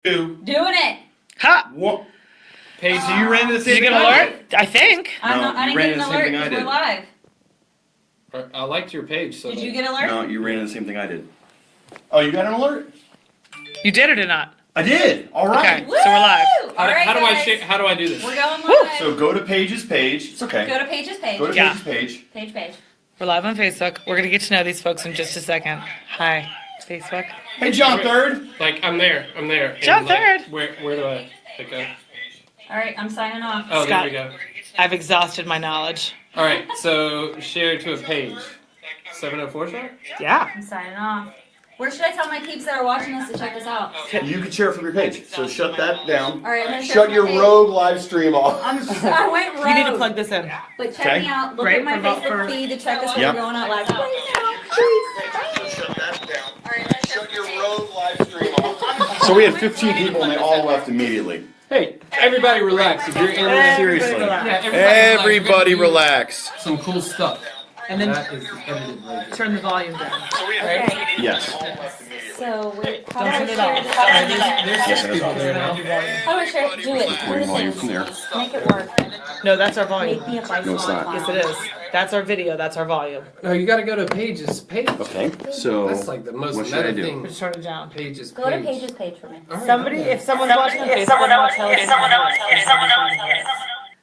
Doing it. Ha! What? Paige, so you ran into the Did same you thing get an I alert? I think. No, I you didn't ran get an into the same alert thing I because did. we're live. I liked your page. So Did like, you get an alert? No, you ran into the same thing I did. Oh, you got an alert? You did it or not? I did. All right. Okay, so we're live. Woo! How, All right, how do I guys. share? How do I do this? We're going live. So go to Paige's page. It's okay. Go to Paige's page. Go to Yeah. Paige's page. Page. We're live on Facebook. We're gonna get to know these folks in just a second. Hi, Facebook. Hey, John Third. Like I'm there. I'm there. And, John like, Third. Where do I pick up? All right, I'm signing off. Oh, Scott. there we go. I've exhausted my knowledge. All right. So share to a page. 704 shop. Yeah. I'm signing off. Where should I tell my peeps that are watching us to check this out? You can share from your page. So shut that down. All right, I'm gonna share Shut my your page. rogue live stream off. I went rogue. You need to plug this in. But check Okay. me out. Look Right, at my for- Facebook for- feed to check us when Yep. we're going out live. Right now. Shut that down. All right, I'm gonna share Shut your my page. rogue live stream off. So we had 15 people and they all left immediately. Hey, everybody relax. If you're in there, Seriously. Relax. Everybody relax. Some cool stuff. And then That is edited right there. turn the volume down. Okay. Yes. So wait, how Don't do I turn it share off. this? There's Yes, 6 it is people on. there now. How do I share it? Do it. Do Bring the volume things. from there. Make it work. No, that's our volume. Make me a bicep. No, it's not. Yes, it is. That's our video. That's our volume. No, you got to go to Page's page. Okay. So That's like the most what should I meta do? thing. Just turn it down. Page's Go to page. Paige's page for me. All right, Somebody, okay. if someone's watching on Facebook,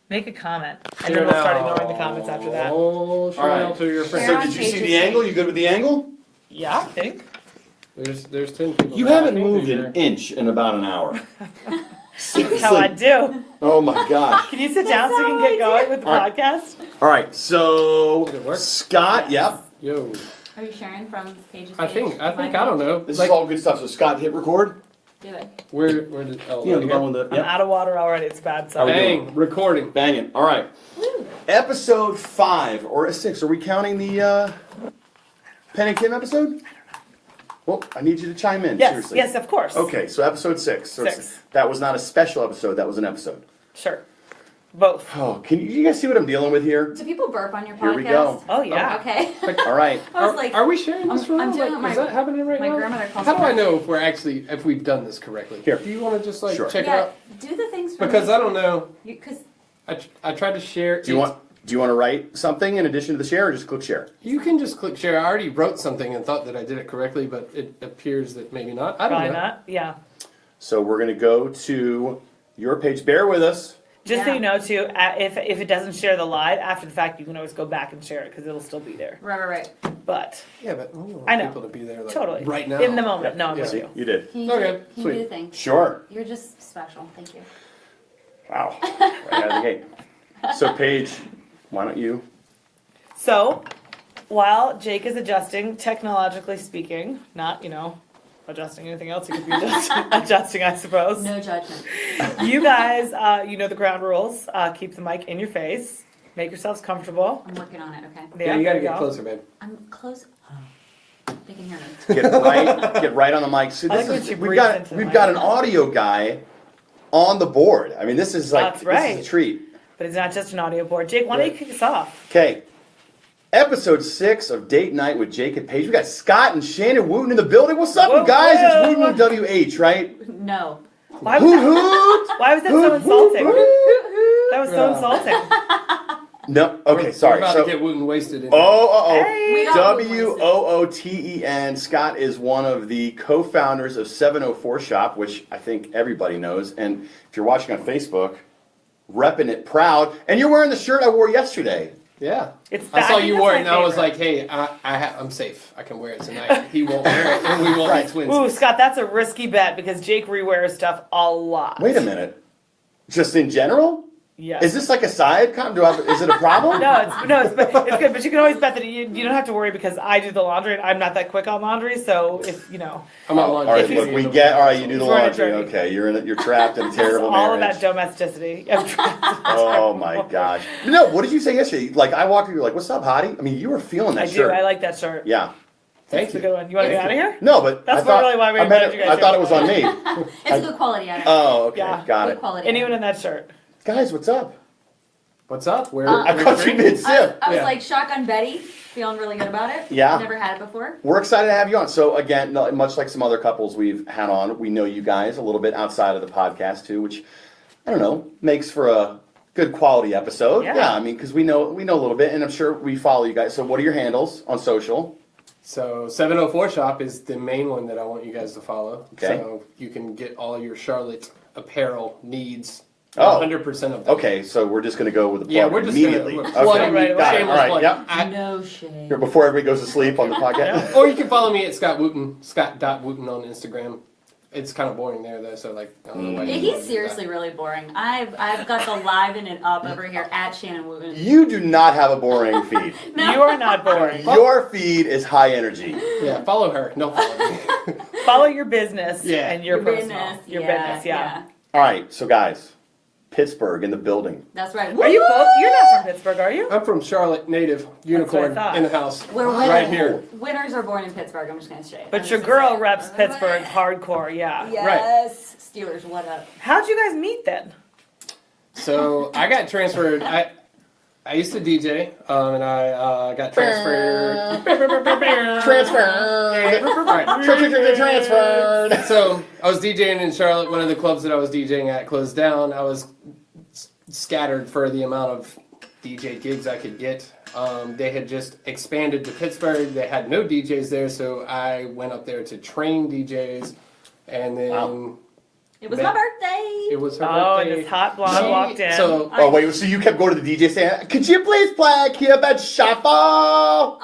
make a comment, and then we'll start ignoring the comments after that. Oh, show All right. out to your friends. So did you see the angle? You good with the angle? Yeah, I think. There's 10 people. You haven't watching. moved an inch in about an hour. That's how I do. Oh my gosh. Can you sit down so we can get going with the All right. podcast? All right. So Did it work? Scott, yep. Yo, Are you sharing from Paige's page? I think I My don't know. This Like, is all good stuff. So Scott, hit record. Do it. where did oh You know, right the here? one with the I'm yep. out of water already. It's bad. How we So doing? Bang, recording. Banging. All right. Episode 5 or 6. Are we counting the Penn and Kim episode? Well, I need you to chime in. yes, Seriously. yes, of course. Okay, so episode 6. So it's- 6. That was not a special episode. That was an episode. Sure. Both. Oh, can you guys see what I'm dealing with here? Do people burp on your podcast? Here we go. Oh yeah. Okay. All right. I was like, Are we sharing this I'm for real? doing Like, my- is that happening right my now? grandmother calls How do me I that. know if we've done this correctly? Here. Do you want to just like Sure. check it yeah, out? do the things for Because me. I don't know. Because I tried to share. Do you want to write something in addition to the share or just click share? You can just click share. I already wrote something and thought that I did it correctly, but it appears that maybe not. I don't Probably know. not. Yeah. So we're going to go to your page. Bear with us. Just so Yeah. you know, too, if it doesn't share the live after the fact, you can always go back and share it because it'll still be there. right. But Yeah, but we want I know. people to be there like, totally, right now. in the moment. No, I'm Yeah. with See, you. you did. Can you, Okay, can you sweet. do the thing? Sure. You're just special. Thank you. Wow. Right out of the gate. So Paige, why don't you? So, while Jake is adjusting, technologically speaking, not adjusting anything else, he could be adjusting, I suppose. No judgment. You guys, you know the ground rules. Keep the mic in your face. Make yourselves comfortable. I'm working on it. Okay. Yeah, you gotta there get go. closer, babe. I'm close. They can hear me. Get right on the mic. So I this like when is she we've breathes got into the we've mic. got an audio guy on the board. I mean, this is like That's right. this is a treat. But it's not just an audio board. Jake, why don't you kick us off? Okay. Episode 6 of Date Night with Jake and Paige. We got Scott and Shannon Wooten in the building. What's up, Whoa, you guys? whoa. It's Wooten with WH, right? No. Why was Hoot that, hoot! why was that so Hoot, insulting? hoot, hoot. That was so Yeah. insulting. No, okay, We're sorry. about So, to get Wooten wasted. In Hey. We got Wooten WOOTEN. Scott is one of the co-founders of 704 Shop, which I think everybody knows. And if you're watching on Facebook, repping it proud. And you're wearing the shirt I wore yesterday. Yeah. It's I saw think you that's wore it my and I was favorite. like, hey, I'm safe. I can wear it tonight. He won't wear it and we won't Right. be twins. Ooh, Scott, that's a risky bet because Jake rewears stuff a lot. Wait a minute. Just in general? Yes. Is this like a side is it a problem? No, it's good, but you can always bet that you don't have to worry because I do the laundry and I'm not that quick on laundry. So if I'm not All laundry. right, look, we get. All right, you do the He's wearing a laundry. jersey. Okay, you're trapped in a terrible all of marriage. that domesticity. Oh my gosh! No, what did you say yesterday? Like I walked in, you were like, "What's up, hottie?" I mean, you were feeling that I do. shirt. I like that shirt. Yeah. Thank It's a you. good one. You want to get out of here? No, but That's I thought, really why we I meant invited it, you guys I thought it here. was on me. It's a good quality item. Oh, okay, Yeah. got Good it. quality. Anyone item. in that shirt? Guys, what's up? What's up? I caught you mid-sip. I was Yeah. like Shotgun Betty, feeling really good about it. Yeah. Never had it before. We're excited to have you on. So again, much like some other couples we've had on, we know you guys a little bit outside of the podcast too, which I don't know makes for a good quality episode. Yeah. I mean, because we know a little bit, and I'm sure we follow you guys. So what are your handles on social? So 704 Shop is the main one that I want you guys to follow. Okay. So you can get all your Charlotte apparel needs. Oh. 100% of them. Okay, so we're just going to go with the plug Yeah, we're just immediately. gonna Okay. plug it right away. Got it. Shameless All right. plug. Yep. No shade. Here, before everybody goes to sleep on the podcast. Or you can follow me at Scott Wooten, Scott.Wooten on Instagram. It's kind of boring there though, so like I don't know why. Yeah, you he's would do seriously really boring. I've got the liven it up over here at Shannon Wooten. You do not have a boring feed. You are not boring. Your feed is high energy. that. Yeah, follow her. No, follow me. Follow your business Yeah. and your personal. business. Your yeah, business, yeah. All right, so guys, Pittsburgh in the building. That's right. Are you both? You're not from Pittsburgh, are you? I'm from Charlotte, native unicorn thought. in the house, We're right here. Winners are born in Pittsburgh. I'm just gonna say. But your girl reps Pittsburgh hardcore, yeah. Yes. Steelers, what up? How'd you guys meet then? So I got transferred. I used to DJ, and I got transferred. Transferred. So I was DJing in Charlotte. One of the clubs that I was DJing at closed down. I was scattered for the amount of DJ gigs I could get. They had just expanded to Pittsburgh. They had no DJs there, so I went up there to train DJs, and then Wow. It was my birthday. it was her Oh, and birthday. this hot blonde She- walked in. So Oh wait, so you kept going to the DJ saying, "Could you please play Keep It Shuffle?"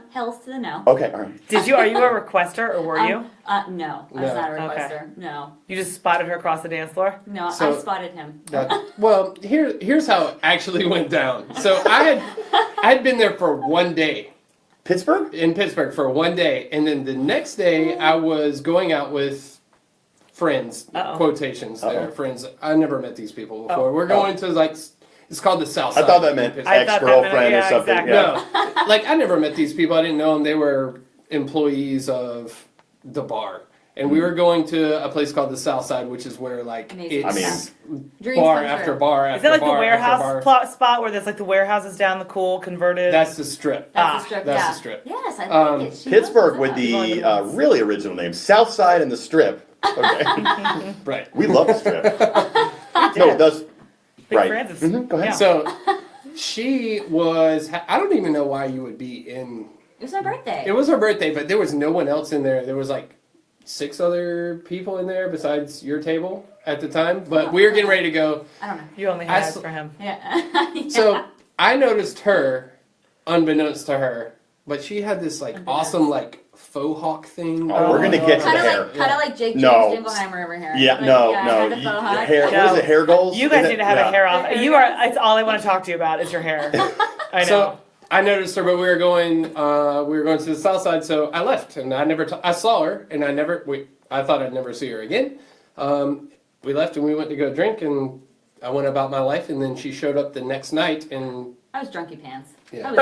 Hells to the no. Okay, all right. Did you? Are you a requester or were you? No, I No. was not a Okay. requester. No, You just spotted her across the dance floor. no, So- I spotted him. well, here's how it actually went down. So I had been there for one day. Pittsburgh? In Pittsburgh for one day, and then the next day I was going out with friends, Uh-oh. quotations there, Uh-oh. friends. I never met these people before. Oh. We're going to like, it's called the South I Side. thought that meant in Pittsburgh. I thought that ex-girlfriend meant- or yeah, something. exactly. Yeah. No, like I never met these people. I didn't know them. They were employees of the bar. And we were going to a place called the South Side, which is where like Amazing. it's Dreams bar come after true. bar Is after that like the bar after warehouse bar. spot where there's like the warehouses down the cool converted? That's the strip. That's Ah, the strip. that's yeah. the strip. Yes, I Um, like it. She Pittsburgh knows with what's the up. really original name, South Side and the Strip. Okay, Right. we love the Strip. No, it does. Big Right. Francis. Mhm, go ahead. Yeah. So she was. I don't even know why you would be in. It was my birthday. It was her birthday, but there was no one else in there. There was like 6 other people in there besides your table at the time. But we were getting ready to go. I don't know. You only I had s- for him. Yeah. So I noticed her, unbeknownst to her, but she had this like Unbeknownst. awesome like faux hawk thing. Oh, we're gonna get to Kind the of hair. like, Jake James No. Jingleheimer over here. Yeah, Like, no, yeah, I no. had the You, faux hawk. hair, what is it? Hair goals? You guys Is it? need to have Yeah. a hair off. The hair You are. It's all I want to talk to you about is your hair. I know. So I noticed her, but we were going to the South Side. So I left, and I never. I saw her, and I thought I'd never see her again. We left, and we went to go drink, and I went about my life. And then she showed up the next night, and I was drunky pants. Yeah. I was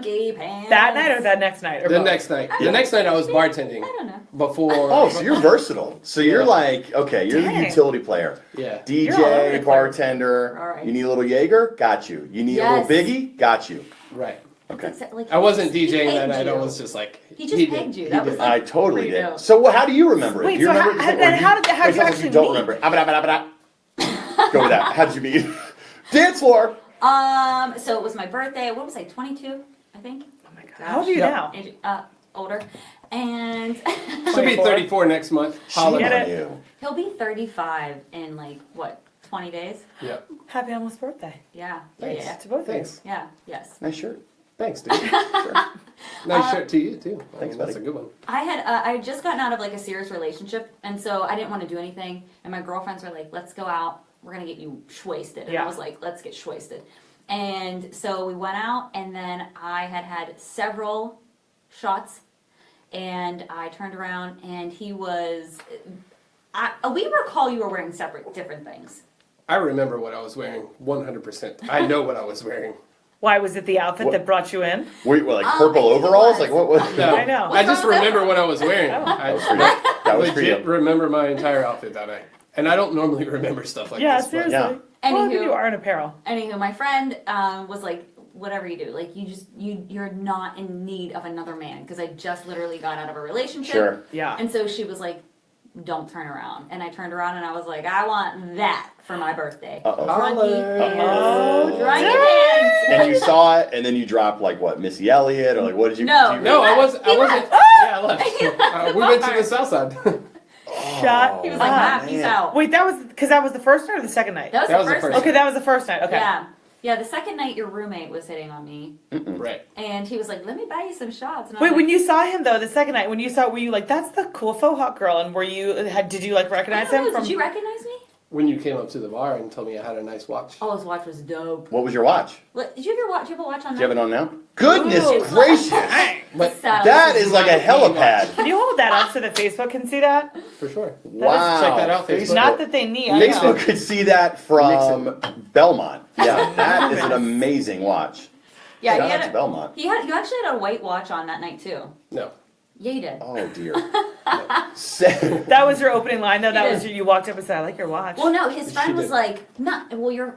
drunky pants. that night or that next night? Or the both? next night, I was bartending I don't know. before. Oh, so you're versatile. So you're Yeah. like, okay, you're the Dang. utility player. Yeah. You're all over the DJ, place. bartender. All right. You need a little Jaeger? Got you. You need a little Yes. Biggie? Got you. Right. Okay. Like, I wasn't he DJing that pegged night. I you. was just like He just did. pegged you. He That was did. like- I totally Pretty did. dope. So how do you remember it? Wait, Do you so remember how- it? Or then how did you it sounds like actually don't meet? remember. Go with that. How did you meet? Dance floor. So it was my birthday. What was I? 22, I think. Oh my God. How old are you Yeah. now? Older, and She'll be 24. 34 next month. Shame Get on it? you. he'll be 35 in like what? 20 days. Yeah. Happy almost birthday. Yeah. Thanks. Yeah. To both of you. Thanks. Yeah. Yes. Nice shirt. Thanks, dude. Sure. Nice shirt to you too. Thanks, That's buddy. a good one. I had just gotten out of like a serious relationship, and so I didn't want to do anything. And my girlfriends were like, "Let's go out. We're gonna get you shwasted." And Yeah. I was like, "Let's get shwasted." And so we went out, and then I had several shots, and I turned around, and he was. We recall you were wearing different things. I remember what I was wearing 100%. I know what I was wearing. Why was it the outfit What? that brought you in? Were you like I purple think it overalls? was. Like what was? No, I know. I just What's wrong with remember that? what I was wearing. Oh. I That was for you. That was for legit you. remember my entire outfit that night. And I don't normally remember stuff like Yeah, this. but- seriously. Yeah. Well, Anywho. you are in apparel. Anywho, my friend was like, whatever you do, like you're not in need of another man because I just literally got out of a relationship. Sure. Yeah. And so she was like, don't turn around. And I turned around and I was like, I want that for my birthday. Uh-oh. Drunky pants. Oh, Drunky dang. pants. And you saw it, and then you dropped like what, Missy Elliott, or like what did you? No. did you- No, I wasn't. He Yeah, I left. He left. We went to the south side. Shut He was like, up. nah, peace man. out. Wait, that was because that was the first night or the second night? That was the first Okay, that was the first night. Okay. Yeah. Yeah, the second night your roommate was hitting on me. Right. And he was like, let me buy you some shots. And I Wait, was when like, you saw him though, the second night, were you like, that's the cool faux hot girl? And did you like I recognize don't him know, from? did you recognize me? When you came up to the bar and told me I had a nice watch. Oh, his watch was dope. What was your watch? Did you ever watch? Do you ever watch on Do you have that? it on now? Goodness Ooh. gracious! But That is like a helipad. Can you hold that up so that Facebook can see that? for sure. Wow. Check that out, Facebook. Not that they need. I Facebook know. could see that from Belmont. Yeah, that is an amazing watch. Yeah, Shout he out had to a, Belmont. he actually had a white watch on that night too. No. Yeah, he did. Oh dear. That was your opening line though. That It was is. you walked up and said, "I like your watch." Well, no, his friend She was did. like, "Not well, you're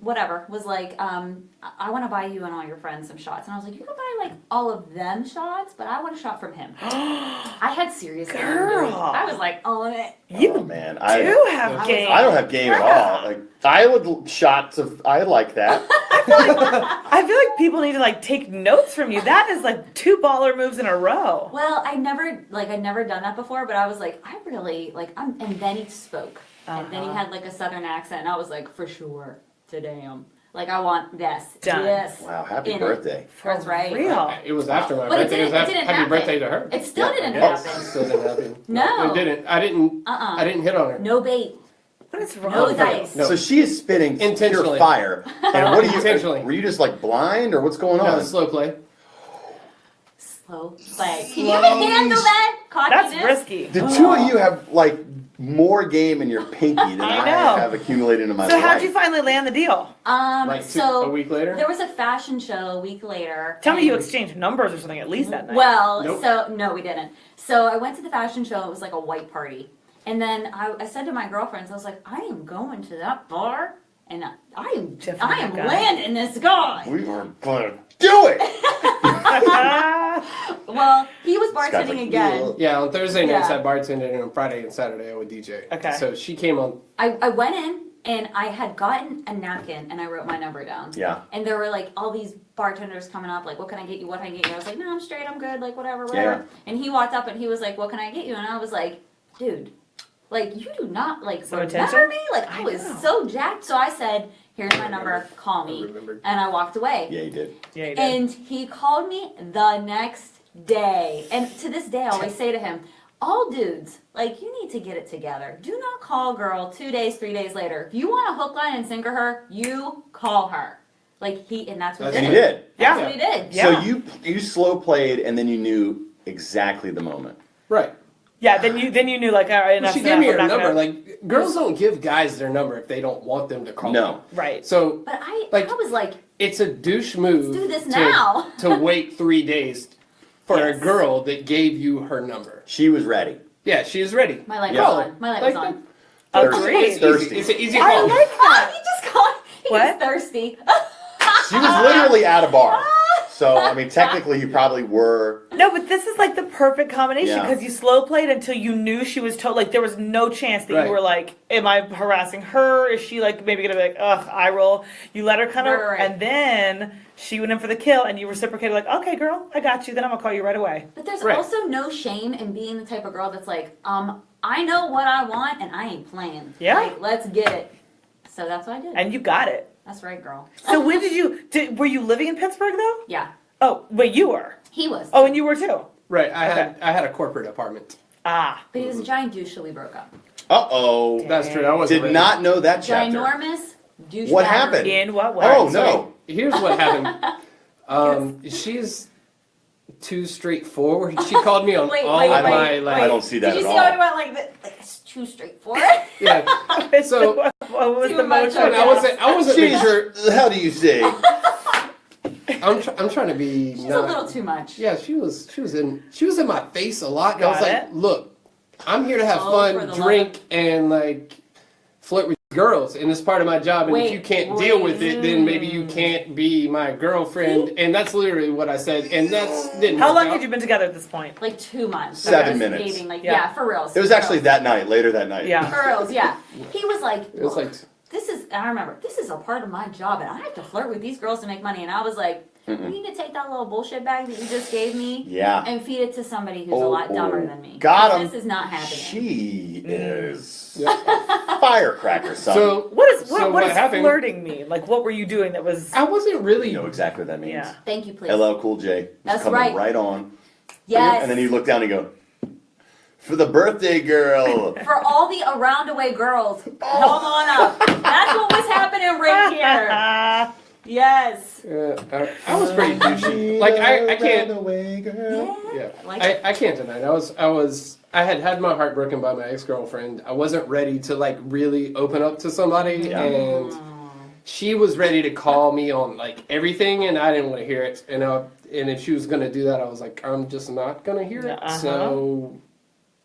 whatever." Was like, I want to buy you and all your friends some shots, and I was like, "You can buy like all of them shots, but I want a shot from him." I had serious game, dude. Girl. I was like on it. You Oh man, do I have game. don't have game at all. Like I would shots of I like that. I feel like people need to like take notes from you. That is like 2 baller moves in a row. Well, I'd never done that before, but I was like, I really like. And then he spoke, and then he had like a southern accent, and I was like, for sure, today like I want this, Done. this. Wow, happy in it. birthday. That's right. Real. It was after my But it birthday. It was didn't happy happen. birthday to her. It still didn't Yes. happen. Still didn't happen. No. It didn't. I didn't. Uh-uh. I didn't hit on her. No bait. What is wrong? No with dice. you? No. So she is spitting pure Intentionally. fire. And what are you? Intentionally. Were you just like blind, or what's going No, on? slow play. Slow play. Can you handle that? That's Cockiness? risky. The two of you have like more game in your pinky than I I, know. have accumulated in my So life. how'd you finally land the deal? Like So a week later. there was a fashion show a week later. Tell me you and- exchanged numbers or something at least that night. Well, Nope. so no, we didn't. So I went to the fashion show. It was like a white party, and then I said to my girlfriends, I was like, I am going to that bar, and I am Definitely guy. landing this guy. We are gonna do it. Well, he was Scott's bartending like, again. "Ugh." Yeah, on Thursday nights Yeah. I bartended, and on Friday and Saturday I would DJ. Okay. So she came on. I went in and I had gotten a napkin and I wrote my number down. Yeah. And there were like all these bartenders coming up, like, what can I get you? What can I get you? I was like, no, I'm straight, I'm good, like whatever, whatever. Yeah. And he walked up and he was like, what can I get you? And I was like, dude, like you do not like Some remember attention? me? Like I I was know. so jacked. So I said, here's my number, call I me. remembered. And I walked away. Yeah, you did. Yeah, you did. And he called me the next day. And to this day, I always say to him, all dudes, like, you need to get it together. Do not call girl 2 days, 3 days later. If you want a hook, line, and sinker her, you call her. Like, and that's what That's And he you did. did. That's Yeah. what he did. Yeah. So you slow played, and then you knew exactly the moment. Right. Yeah, then you knew like all right, enough. She gave me her I'm not number. gonna- Like girls don't give guys their number if they don't want them to call. No. them. right. So But I was like, it's a douche move. do this to, now. to wait 3 days for Yes. a girl that gave you her number. She was ready. Yeah, she is ready. my light Yeah. was on. My light was Like on. Agreed. It's Thirsty. easy. It's an easy I call. like Oh, that. he just called. He What? was thirsty. She was literally at a bar. So I mean, technically, you probably were. No, but this is like the perfect combination Yeah. because you slow played until you knew she was like there was no chance that Right. you were like, am I harassing her? Is she like maybe gonna be like, ugh, eye roll? You let her kind of, Right. and then she went in for the kill, and you reciprocated like, okay, girl, I got you. Then I'm gonna call you right away. But there's Right. also no shame in being the type of girl that's like, I know what I want and I ain't playing. Yeah. Like, let's get it. So that's what I did. And you got it. That's right, girl. So when were you living in Pittsburgh though? Yeah. Oh, wait, you were. He was. Oh, and you were too. Right. I Okay. had a corporate apartment. Ah, But he was a giant douche till we broke up. Uh-oh. That's true. I wasn't Did ready. not know that chapter. Ginormous douche. What battery. happened? in what way? Oh, So, no. Here's what happened. She's too straightforward. She called me on Wait, all wait, of wait, my wait. like. I don't see that Did you at see how he all. went like this? Like, it's too straightforward. Yeah. So what was Too the much motion? of I wasn't making Jeez, sure. how do you say? I'm trying to be. She's not, a little too much. Yeah, she was in my face a lot. And I was Got like, it. look, I'm here to have Oh, for fun, the drink, and like flirt with girls, and it's part of my job. And if you can't deal with it, then maybe you Mm. can't be my girlfriend. And that's literally what I said. And that's didn't. How work long out. had you been together at this point? Like 2 months. 7 Just minutes. Dating, like, Yeah. yeah, for real. It was actually that night, later that night. Yeah. For reals, yeah. He was like, It was like. this is, I remember, this is a part of my job, and I have to flirt with these girls to make money. And I was like, you need to take that little bullshit bag that you just gave me Yeah. and feed it to somebody who's a lot dumber than me. Got 'Cause him. This is not happening. She is Yeah. a firecracker, son. So What So what does happened? flirting mean? Like, what were you doing that was? I wasn't really. you know exactly what that means. Yeah. Thank you, please. LL Cool J. Just That's coming right. on. Yes. And then you look down and you go, for the birthday girl. For all the around away girls, come on up. That's what was happening right here. Yes. I was pretty douchey. Like I can't. Away, girl. Yeah, Like I can't deny it. I had my heart broken by my ex-girlfriend. I wasn't ready to like really open up to somebody, Yeah. and she was ready to call me on like everything, and I didn't want to hear it. And if she was gonna do that, I was like, I'm just not gonna hear it. Uh-huh. So,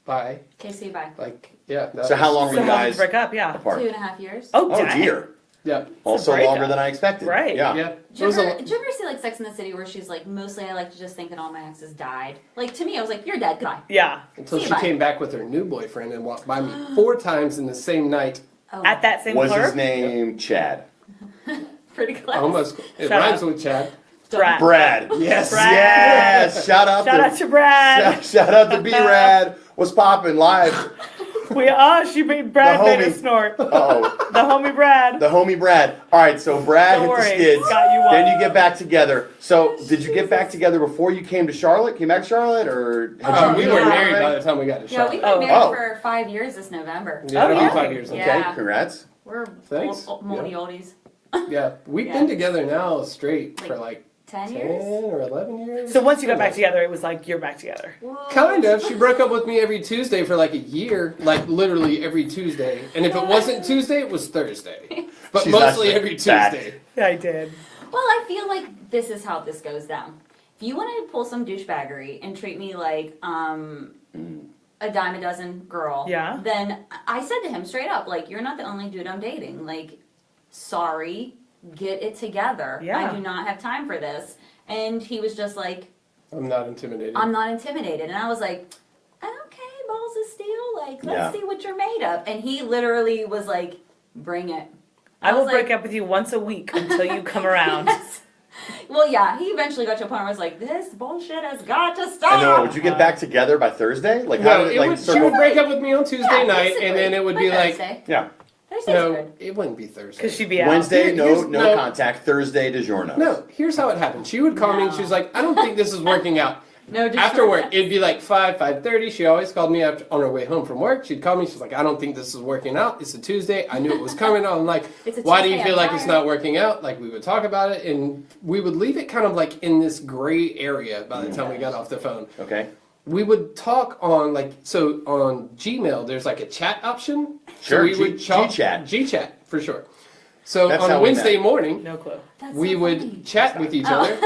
bye. KC, bye. Like, yeah. that So how was- long were So you how did you guys break up? Yeah. apart? 2.5 years. Oh, Oh dang. dear. Yeah, Also breakup. longer than I expected. Right. Yeah. yeah. Did It you, was ever, a, did you ever see like Sex and the City where she's like, mostly I like to just think that all my exes died? Like to me, I was like, you're dead, goodbye. Yeah. until See she you, bye. came back with her new boyfriend and walked by me 4 times in the same night. Oh, At that same Was club. his name Chad? pretty close. Almost. It Shut rhymes up. with Chad. Brad. Brad. Yes. Brad. Yes. Shout out Shout out to Brad. Shout out to B-Rad. What's poppin' live? She made Brad The made homie. a snort. Uh-oh. The homie Brad. The homie Brad. All right, so Brad Don't hit worry, the skids. Scott, you won. Then you get back together. So did you get back together before you came to Charlotte? Came back to Charlotte, or had We you were Yeah. married by the time we got to Yeah, Charlotte. we've been Oh. married Oh. for 5 years this November. Yeah, it'll yeah. be 5 years. Yeah. Okay, congrats. We're Thanks. moldy oldies. Yeah, we've Yeah. been together now straight for like 10 10 years? or 11 years. So once you got back together, it was like you're back together. Kind of. She broke up with me every Tuesday for like a year, like literally every Tuesday. And if it wasn't Tuesday, it was Thursday. But She's mostly actually every back. Tuesday. Yeah, I did. Well, I feel like this is how this goes down. If you want to pull some douchebaggery and treat me like a dime a dozen girl, Yeah. then I said to him straight up, like, you're not the only dude I'm dating. Like, sorry, get it together. Yeah. I do not have time for this. And he was just like, I'm not intimidated. I'm not intimidated. And I was like, okay, balls of steel. Like, let's Yeah. see what you're made of. And he literally was like, bring it. I will was break like- up with you once a week until you come around. Yes. Well, yeah, he eventually got to a point where I was like, this bullshit has got to stop. I know. Would you get back together by Thursday? Like how No, did it like she circle? would break up with me on Tuesday Yeah, night, and then basically. it would By be like, Thursday. Yeah. Thursday's no, good. it wouldn't be Thursday. Because she'd be out. Wednesday, Here- no here's- no. contact. Thursday, DiGiorno. No, here's how it happened. She would call me and she was like, I don't think this is working out. No, just After work, it'd be like 5:30. She always called me after, on her way home from work. She'd call me. She's like, I don't think this is working out. It's a Tuesday. I knew it was coming. I'm like, It's a why do you Tuesday, feel I'm like it's tired. not working out? Like we would talk about it, and we would leave it kind of like in this gray area by the time we got off the phone. Okay. We would talk on on Gmail. There's like a chat option. Sure, So we would G-chat. G-chat for sure. So That's on how a we Wednesday met. morning, No clue. That's we so would funny. chat with each other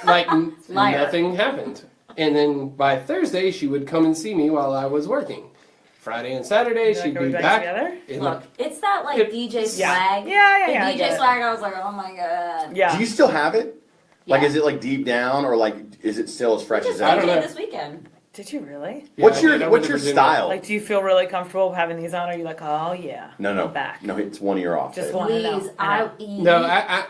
like Liar. nothing happened. And then by Thursday, she would come and see me while I was working. Friday and Saturday, You're like, she'd are we be back back. together? in Look, it's that like It- DJ Yeah. swag. Yeah, The I get DJ it. swag, I was like, oh my god. Yeah. Do you still have it? Like, Yeah. is it like deep down, or like is it still as fresh Just as I ever? don't DJ know. this weekend. Did you really? Yeah, What's I your did over What's to your Virginia. style? Like, do you feel really comfortable having these on? Or are you like, oh yeah, No, I'm back? no, it's 1 year off. Just babe. one. I know, Please, I know. No,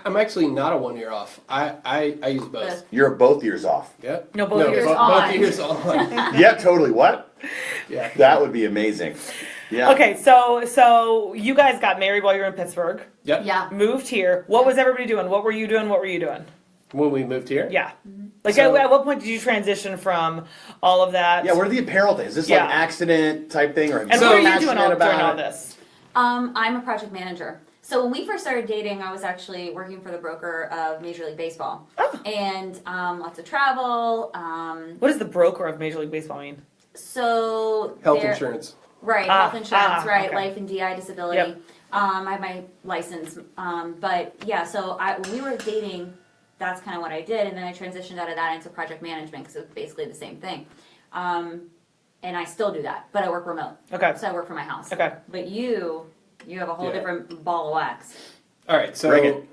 I'm actually not a 1 year off. I use both. You're both ears off. Yep. No, both ears both on. ears on. Yeah, totally. What? Yeah. That would be amazing. Yeah. Okay, so you guys got married while you were in Pittsburgh. Yep. Yeah. Moved here. What was everybody doing? What were you doing? What were you doing? When we moved here. Yeah. Like, So- at what point did you transition from all of that? Yeah. What are the apparel things? Is this Yeah. like accident type thing, or have And you what been are you doing passionate during about all it? this? I'm a project manager. So when we first started dating, I was actually working for the broker of Major League Baseball. Oh. And lots of travel. What does the broker of Major League Baseball mean? So Health there- insurance. Right, Ah, health insurance, right, okay. life and DI disability. Yep. I have my license. But yeah, so when we were dating, that's kind of what I did. And then I transitioned out of that into project management because it's basically the same thing. And I still do that, but I work remote. Okay. So I work from my house. Okay. But you You have a whole Yeah. different ball of wax. All right, so Bring it.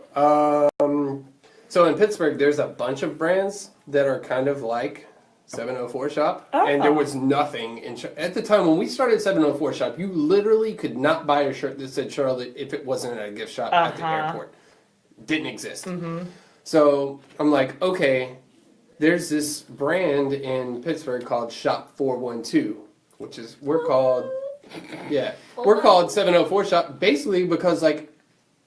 So in Pittsburgh, there's a bunch of brands that are kind of like 704 Shop, and there Oh. was nothing at the time when we started 704 Shop. You literally could not buy a shirt that said Charlotte if it wasn't at a gift shop at the airport. Didn't exist. So I'm like, okay, there's this brand in Pittsburgh called Shop 412, which is we're called 704 Shop basically because like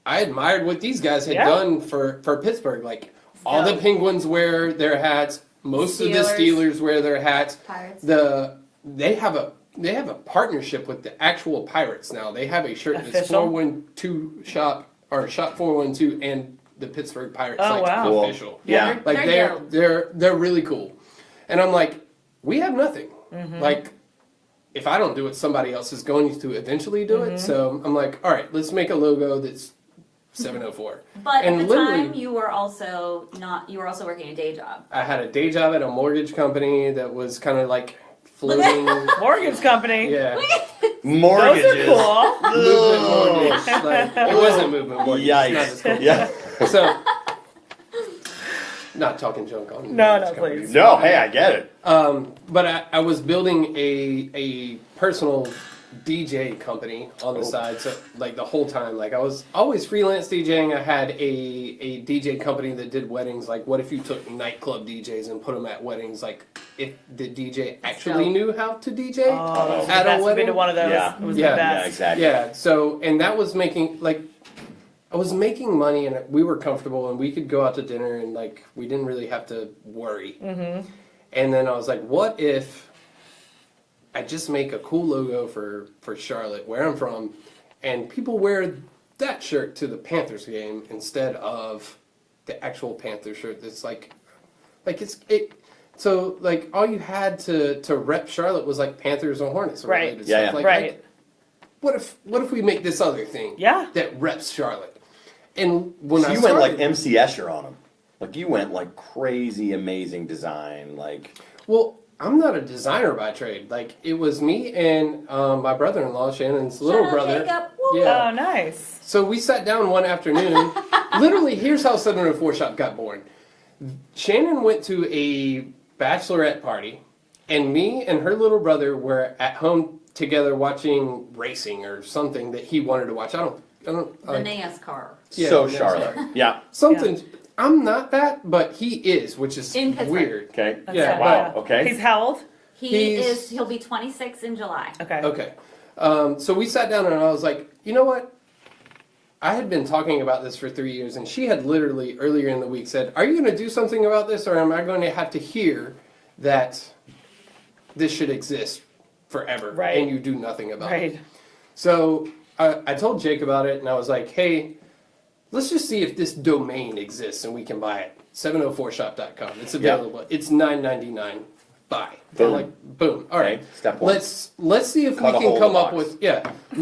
I admired what these guys had done for Pittsburgh. Like all the Penguins wear their hats, most of the Steelers wear their hats. Pirates. They have a partnership with the actual Pirates now. They have a shirt that's Official? 412 Shop or Shop 412 and the Pittsburgh Pirates Oh, wow. Cool. official. Yeah. Like They're they're really cool. And I'm like, we have nothing. Like if I don't do it, somebody else is going to eventually do it. So I'm like, all right, let's make a logo that's 704. But And at the literally- time, you were also working a day job. I had a day job at a mortgage company that was kind of like floating. Mortgage company. Yeah. Mortgages. Those are cool. Movement mortgage. Like, it wasn't movement mortgage. It's not as Yikes. cool. Yeah. So, not talking junk on No, mortgage companies. please. No, hey, I get it. But I was building a personal DJ company on the side, so like the whole time, like I was always freelance DJing. I had a DJ company that did weddings. Like, what if you took nightclub DJs and put them at weddings? Like, if the DJ actually dope. knew how to DJ Oh, at a that's been wedding. to one of those. Yeah. It was Yeah. the Yeah, best. exactly. Yeah, so, and that was making, like, I was making money and we were comfortable and we could go out to dinner and, like, we didn't really have to worry. Mm-hmm. And then I was like, what if I just make a cool logo for Charlotte, where I'm from, and people wear that shirt to the Panthers game instead of the actual Panthers shirt that's so, like, all you had to rep Charlotte was, like, Panthers or Hornets Right. related Yeah, stuff. yeah. Like, Right. what if we make this other thing Yeah. that reps Charlotte? And when So I you started, went like MC Escher on them. Like you went like crazy, amazing design. Like well, I'm not a designer by trade. Like it was me and my brother-in-law, Shannon's little Shout out brother. Jacob. Woo. Yeah. Oh, nice. So we sat down one afternoon. Literally, here's how 704 Shop got born. Shannon went to a bachelorette party, and me and her little brother were at home together watching racing or something that he wanted to watch. I don't. The Like, NASCAR. Yeah, so that's Charlotte. right. Yeah. something. I'm not that, but he is, which is In Pittsburgh. weird. Okay. That's Yeah, sad, wow, okay. He's how old? He'll be 26 in July. Okay. Okay. So we sat down and I was like, you know what? I had been talking about this for 3 years, and she had literally earlier in the week said, are you going to do something about this, or am I going to have to hear that this should exist forever Right. and you do nothing about it? Right. So I told Jake about it, and I was like, hey, let's just see if this domain exists and we can buy it. 704shop.com. It's available. It's $9.99. Buy. Boom. Like, boom. All right. Okay, step one. Let's see if Cut a we hole can in come the up box.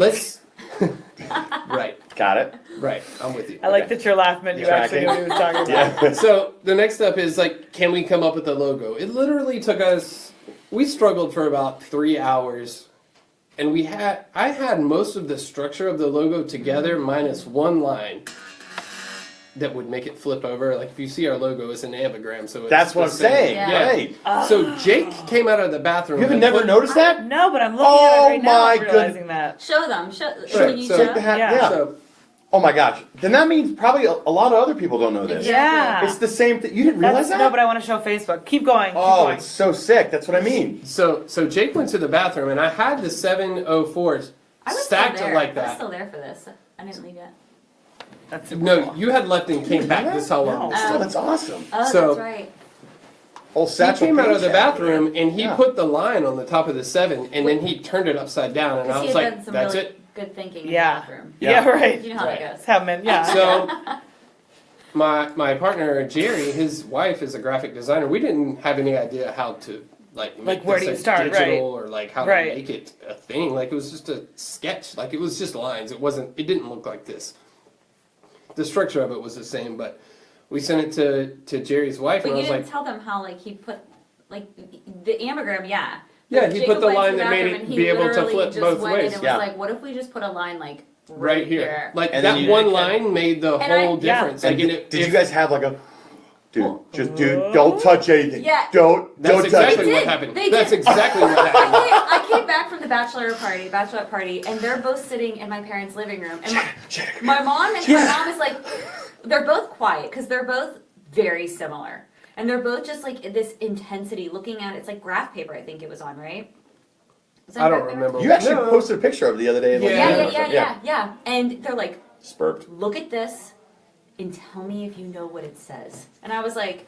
with right. Got it. Right. I'm with you. I like that you're laughing at you actually knew what he was talking about. Yeah. So the next step is like, can we come up with a logo? It literally took us. We struggled for about 3 hours, and I had most of the structure of the logo together minus one line that would make it flip over. Like if you see our logo, it's an anagram, so it's That's what I'm the same. saying. Yeah. Right. So Jake came out of the bathroom. You haven't and never put- noticed that? No, but I'm looking Oh at it right now my and realizing that. Show them. Right, Should you so- show? Take the hat. Yeah. Yeah. So Oh my gosh. Then that means probably a lot of other people don't know this. Yeah. It's the same thing. You didn't realize that? No, but I want to show Facebook. Keep going. Keep Oh, going. it's so sick. That's what I mean. So Jake went to the bathroom, and I had the 704s I was stacked still there. like I was that. still there for this. I didn't leave yet. That's super No, cool. you had left and came back. This how long. No. Still, that's awesome. Oh, So- that's right. Whole He satchel came out of the paycheck. bathroom and he Yeah. put the line on the top of the 7, and then he turned it upside down, and I Because he was had like, done some "That's really it." good thinking Yeah. in the bathroom. Yeah, right. You know how Right. that goes. How men, yeah. So my partner Jerry, his wife is a graphic designer. We didn't have any idea how to make where this do you a start, digital right. or like how Right. to make it a thing. Like it was just a sketch. Like it was just lines. It didn't look like this. The structure of it was the same, but we sent it to Jerry's wife, But and I you was didn't like, tell them how he put the anagram, yeah. Yeah, But he Jacob put the went to line the that made bathroom it and he be able to literally flip just both went in ways. and Yeah. was like, what if we just put a line like right here. Like And then that you- one line made the whole difference. And Like, did you guys have like a, dude, don't touch anything. Yeah. Don't That's touch exactly it. what did. happened. They That's did. exactly what happened. I came back from the bachelorette party, and they're both sitting in my parents' living room. And my mom is like, they're both quiet because they're both very similar, and they're both just like this intensity. Looking at it's like graph paper. I think it was on, right? Was that I don't graph paper? remember. You actually No. posted a picture of it the other day. Yeah. And they're like, Spurped. look at this and tell me if you know what it says. And I was like,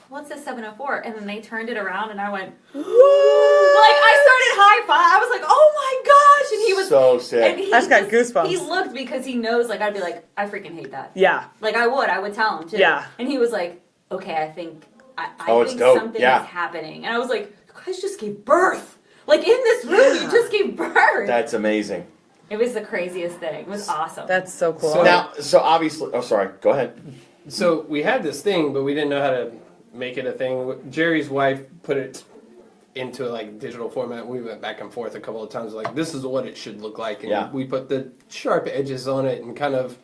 what's this 704? And then they turned it around and I went, like I started high five. I was like, oh my gosh. And he was so sick. and he I just got goosebumps. He looked because he knows like I'd be like, I freaking hate that. Yeah. Like I would tell him too. Yeah. And he was like, okay, I think it's think dope. something Yeah. is happening. And I was like, you guys just gave birth. Like in this room, you just gave birth. That's amazing. It was the craziest thing. It was awesome. That's so cool. So- Now, so obviously, oh, sorry, go ahead. So we had this thing, but we didn't know how to make it a thing. Jerry's wife put it into like digital format. We went back and forth a couple of times, like this is what it should look like, and Yeah. we put the sharp edges on it, and kind of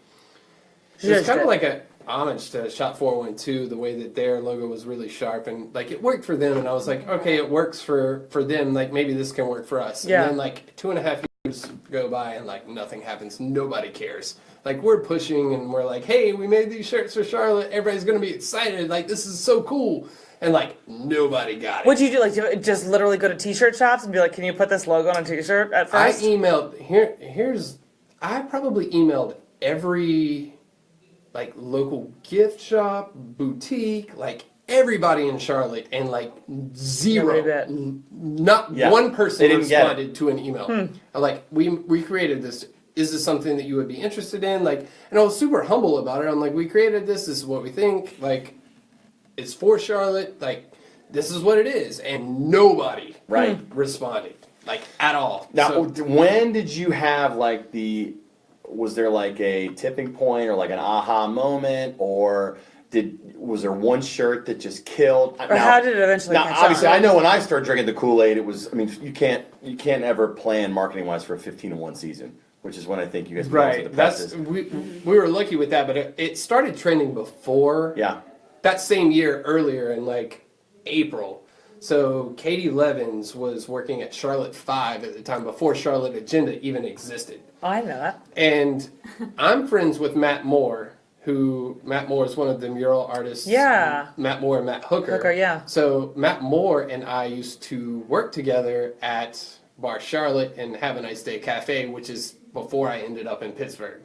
it's kind of like a homage to Shop 412, the way that their logo was really sharp, and like it worked for them, and I was like, okay, it works for them. Like maybe this can work for us. Yeah. And then like 2.5 years go by, and like nothing happens. Nobody cares. Like we're pushing, and we're like, hey, we made these shirts for Charlotte. Everybody's gonna be excited. Like this is so cool. And like nobody got it. What'd you do? Like, just literally go to t-shirt shops and be like, "Can you put this logo on a t-shirt?" At I first, emailed I probably emailed every like local gift shop, boutique, like everybody in Charlotte, and like zero, Nobody bit. not Yeah. one person They didn't get it. responded to an email. Like we created this. Is this something that you would be interested in? Like, and I was super humble about it. I'm like, we created this. This is what we think. Like, it's for Charlotte. Like, this is what it is, and nobody responded like at all. Now, So- when did you have like was there like a tipping point or like an aha moment, or was there one shirt that just killed? or how did it eventually? Now, catch obviously, on? I know when I started drinking the Kool-Aid, it was. I mean, you can't ever plan marketing-wise for a 15-1 season, which is when I think you guys Right. the That's presses. we were lucky with that, but it started trending before Yeah. that same year earlier in like April. So Katie Levins was working at Charlotte 5 at the time before Charlotte Agenda even existed. Oh, I know that. And I'm friends with Matt Moore, Matt Moore is one of the mural artists. Yeah. Matt Moore and Matt Hooker. Hooker, yeah. So Matt Moore and I used to work together at Bar Charlotte and Have a Nice Day Cafe, which is before I ended up in Pittsburgh.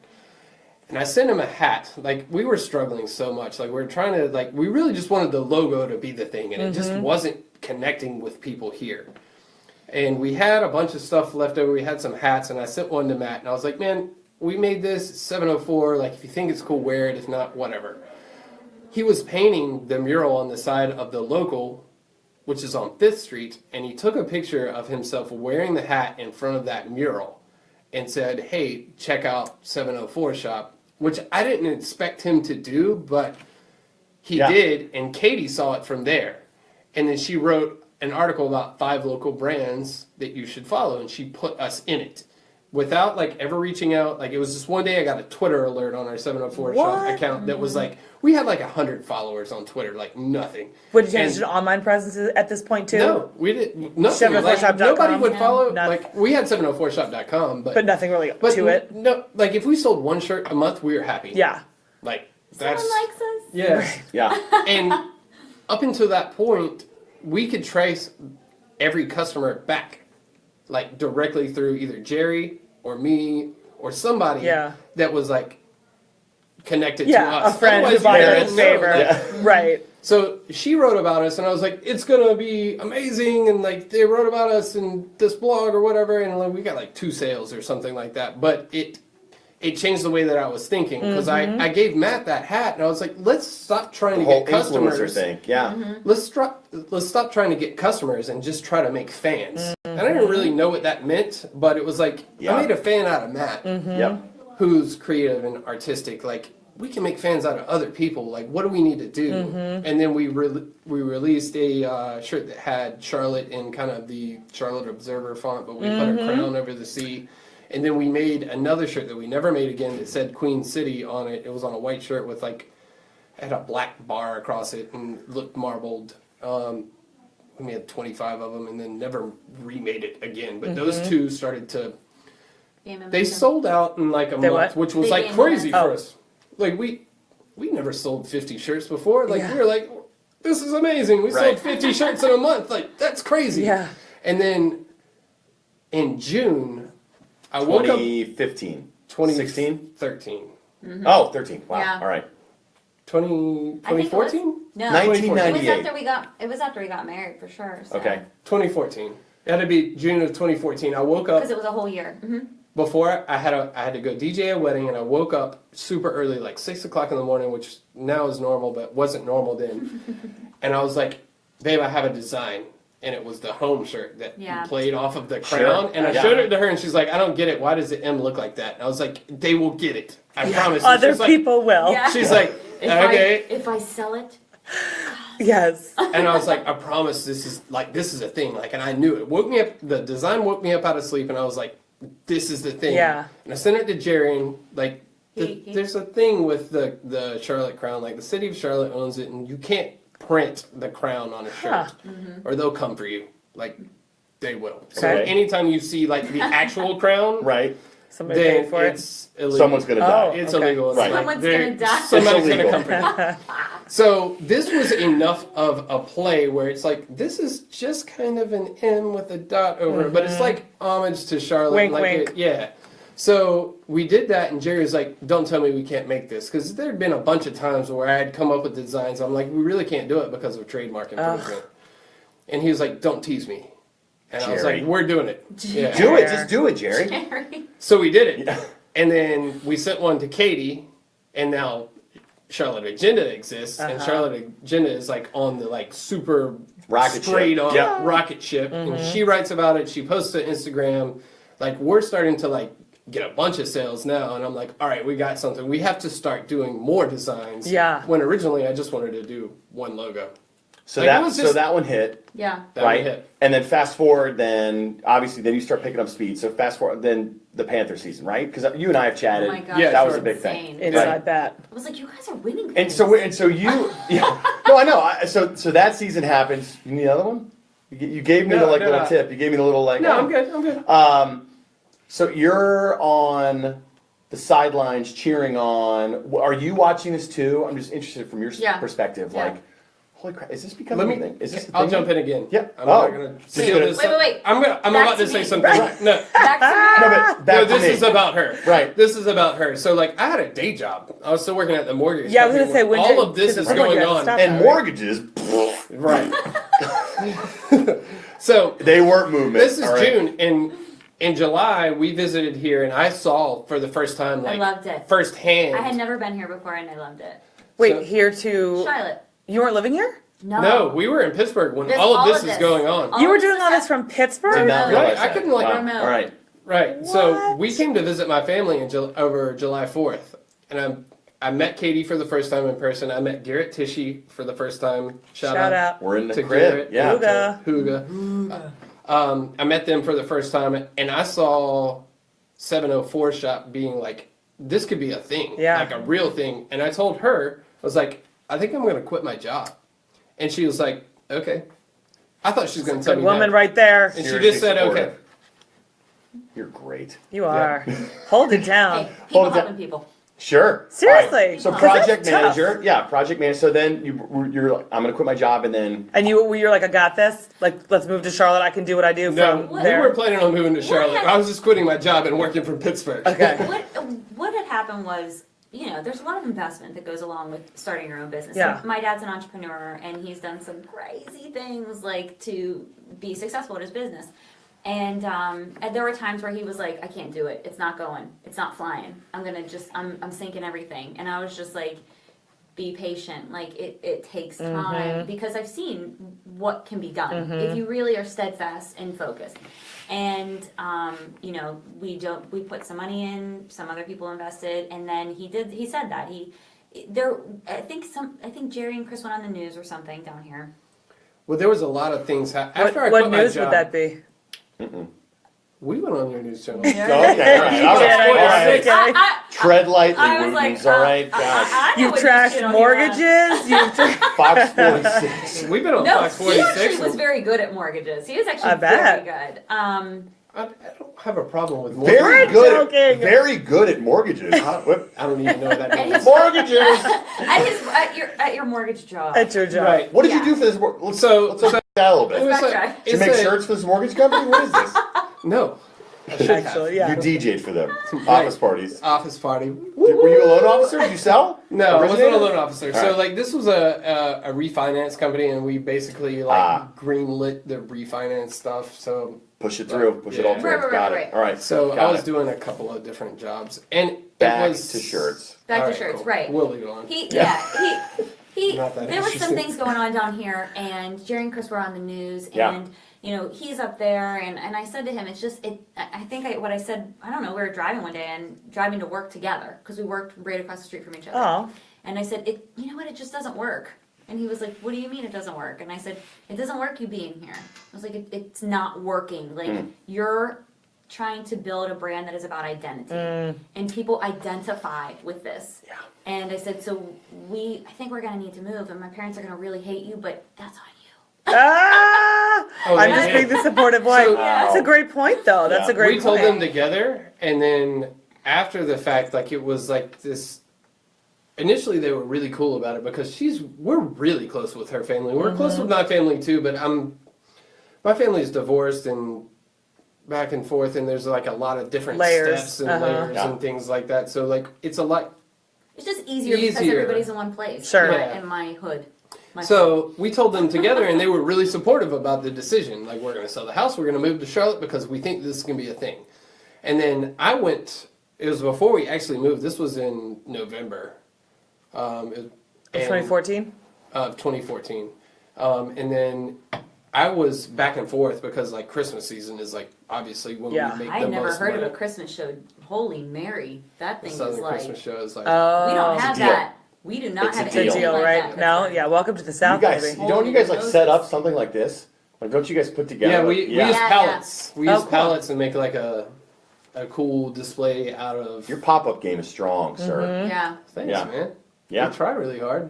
And I sent him a hat. Like, we were struggling so much. Like, we were trying to, like, we really just wanted the logo to be the thing, and it just wasn't connecting with people here. And we had a bunch of stuff left over. We had some hats, and I sent one to Matt, and I was like, man, we made this, it's 704. Like, if you think it's cool, wear it. If not, whatever. He was painting the mural on the side of the local, which is on 5th Street, and he took a picture of himself wearing the hat in front of that mural and said, hey, check out 704 Shop, which I didn't expect him to do, but he did, and Katie saw it from there. And then she wrote an article about 5 local brands that you should follow, and she put us in it. Without like ever reaching out, like it was just one day I got a Twitter alert on our 704 Shop account that was like, we had like 100 followers on Twitter, like nothing. What, did you have And- such an online presence at this point too? No, we didn't. Nothing. 704shop.com? Nobody would follow. No. Like we had 704shop.com, But nothing really to it. No, like if we sold one shirt a month, we were happy. Yeah. Like that's Someone likes us. yeah. Yeah. And up until that point, we could trace every customer back, like directly through either Jerry or me or somebody that was like connected to us. A friend who Otherwise, bought you it wouldn't as a know. favor. Like, Right. so she wrote about us, and I was like, "It's gonna be amazing!" And like they wrote about us in this blog or whatever, and like, we got like 2 sales or something like that. But it changed the way that I was thinking because I gave Matt that hat, and I was like, "Let's stop trying The to whole get customers. influencer thing. Yeah. Let's stop trying to get customers and just try to make fans." And I didn't really know what that meant, but it was like I made a fan out of Matt, Yep. who's creative and artistic. Like, we can make fans out of other people. Like, what do we need to do? And then we released a shirt that had Charlotte in kind of the Charlotte Observer font, but we put a crown over the C. And then we made another shirt that we never made again that said Queen City on it. It was on a white shirt with like, had a black bar across it and looked marbled. We made 25 of them and then never remade it again. But those two started to, they sold out in like a month, which was like crazy for us. Like we never sold 50 shirts before. Like we were like, this is amazing. We sold 50 shirts in a month. Like that's crazy. Yeah. And then in June, I woke up 2015. 2016? 13. Oh, 13. Wow. Yeah. All right. 2014? No, 1998. It was after we got married for sure. So. Okay. 2014. It had to be June of 2014. I woke up Because it was a whole year. before I had to go DJ a wedding, and I woke up super early, like 6 o'clock in the morning, which now is normal, but wasn't normal then. And I was like, babe, I have a design. And it was the home shirt that played off of the crown. And I showed it to her, and she's like, I don't get it. Why does the M look like that? And I was like, they will get it. I promise. Other people will. Yeah. She's like, okay. If I sell it. Yes. And I was like, I promise this is a thing. Like, and I knew it. Woke me up. The design woke me up out of sleep, and I was like, this is the thing. Yeah. And I sent it to Jerry, and like, there's a thing with the Charlotte crown. Like, the city of Charlotte owns it, and you can't print the crown on a shirt, or they'll come for you. Like, they will. So Okay. anytime you see like the actual crown, Right. Somebody then paid for it. it's illegal. Someone's going to die. It's okay. illegal. Right. Someone's gonna die. Somebody's It's going to illegal. come for you. So this was enough of a play where it's like, this is just kind of an M with a dot over it, but it's like homage to Charlotte. Wink, like wink. Yeah. So we did that, and Jerry was like, don't tell me we can't make this. Because there had been a bunch of times where I had come up with designs. I'm like, we really can't do it because of trademark infringement. And he was like, don't tease me. And I was Jerry. like, we're doing it. Yeah. Do it. Just do it, Jerry. Jerry. So we did it. Yeah. And then we sent one to Katie, and now Charlotte Agenda exists, and Charlotte Agenda is like on the like super Rocket straight ship. on Yep. rocket ship, and she writes about it. She posts to Instagram. Like, we're starting to like get a bunch of sales now, and I'm like, all right, we got something. We have to start doing more designs. Yeah. When originally I just wanted to do one logo. So Like, it that was so just- that one hit. Yeah. That right. would hit. And then fast forward, then obviously then you start picking up speed. So fast forward, then the Panther season, right? Because you and I have chatted. Oh my gosh, Yeah, that was sure. a big insane. thing. It is, Right. I bet. I was like, you guys are winning. And things. so you, yeah. No, I know. So that season happens. You need another one? You gave me No, the like no, little no. tip. You gave me the little like. No, oh. I'm good. I'm good. So you're on the sidelines cheering on. Are you watching this too? I'm just interested from your perspective. Yeah. Like, holy crap! Is this becoming a thing? Is this? I'll jump in again. Yeah. I'm not gonna steal gonna- this. Wait. I'm Back about to to say me. something. No. Back to No, me. but back No, to this me. is about her. Right. This is about her. So, like, I had a day job. I was still working at the mortgage. Yeah, I was company gonna say, where when all did- of this did is the- going you had to on. stop And that, mortgages, Right. So, they weren't moving. this is all right? June, and in July, we visited here, and I saw for the first time, like, loved it. firsthand. I had never been here before, and I loved it. Wait, So- here to... Charlotte. You weren't living here? No, we were in Pittsburgh when all of this is going on. All You were of this doing all is this from Pittsburgh? Did not Right, realize I that. couldn't, like, Wow. remote. All right. Right. So What? we came to visit my family over July 4th, and I met Katie for the first time in person. I met Garrett Tishy for the first time. Shout out We're in the to crib. Garrett. Yeah. Huga. Huga. I met them for the first time, and I saw 704 Shop being like, this could be a thing, Yeah. like a real thing. And I told her, I was like, I think I'm going to quit my job. And she was like, okay. I thought she was going to tell Good me woman no. right there. And she Seriously just said, supportive. okay. You're great. You are. Hold it down. Hey, people Hold it down. helping people. Sure. Seriously. All right. So Because project that's tough. manager. Yeah, project manager. So then you're like, I'm going to quit my job and then. And you're like, I got this. Like, let's move to Charlotte. I can do what I do No, from we there. were planning on moving to Charlotte. had- I was just quitting my job and working from Pittsburgh. Okay. What had happened was, you know, there's a lot of investment that goes along with starting your own business. Yeah. Like, my dad's an entrepreneur, and he's done some crazy things like to be successful at his business. And there were times where he was like, I can't do it. It's not going. It's not flying. I'm sinking everything. And I was just like, be patient. Like, it takes time because I've seen what can be done if you really are steadfast and focused. And you know, we put some money in, some other people invested, and then he said that I think Jerry and Chris went on the news or something down here. Well, there was a lot of things. After I What quit my news job, would that be? We went on your news channel. Okay, all right. All right. All right. Tread lightly, I was Wootens, like, all right? Gosh. I know You've what trashed channel mortgages. You've Fox 46. We've been on No, Fox he 46. actually was very good at mortgages. He was actually I bet. very good. I don't have a problem with Very mortgages. good. joking. Very good at mortgages. What? I don't even know what that And means. his- Mortgages. at your mortgage job. at your job. Right. What did Yeah. you do for this? Let's So- let's look at that a little It bit. was Backtrack. Did you make shirts for this mortgage company? What is this? No. I should have. Actually, yeah. You DJ'd for them. Office parties. Office party. Were you a loan officer? Did you sell? No, I wasn't a Originator? loan officer. All So right. like this was a refinance company, and we basically greenlit the refinance stuff. So Push it through. Push it all Yeah. through. Right. Got it. All right. so I Got was it. doing a couple of different jobs, and Back it was to shirts. Back All to right, shirts, cool. right. We'll leave it on. He Not that there was some interesting. things going on down here, and Jerry and Chris were on the news, Yeah. and he's up there, and I said to him, it's just what I said, I don't know, we were driving one day and driving to work together because we worked right across the street from each other. Oh. And I said, you know what, it just doesn't work. And he was like, what do you mean it doesn't work? And I said, it doesn't work you being here. I was like, it's not working. Like, you're trying to build a brand that is about identity. And people identify with this. Yeah. And I said, so I think we're going to need to move, and my parents are going to really hate you, but that's on you. Ah! Oh, I'm they just did. being the supportive wife. So- That's a great point, though. That's Yeah. a great We told point. them together, and then after the fact, like it was like this. Initially, they were really cool about it because we're really close with her family. We're close with my family too, but my family's divorced and back and forth, and there's like a lot of different Layers. steps and Uh-huh. layers Yeah. and things like that. So like it's a lot. It's just easier because Easier. everybody's in one place. Sure. Yeah. In my hood. So we told them together, and they were really supportive about the decision. Like, we're going to sell the house, we're going to move to Charlotte because we think this is going to be a thing. And then I went. It was before we actually moved. This was in November. And- 2014? of 2014. And then I was back and forth because like Christmas season is like obviously when Yeah. we make I the had never most heard money. of a Christmas show. Holy Mary, that The thing is Southern like Christmas show is like Oh. we don't have It's a deal. that. We do not It's a have deal. It's a anything deal, like right? that. No? Yeah, welcome to the You South, guys, baby. don't you guys like set up something like this? Like, don't you guys put together? yeah, we use Yeah, pallets. We Oh, use cool. pallets and make like a cool display out of. Your pop-up game is strong, sir. Yeah. Thanks, Yeah. man. Yeah. We try really hard.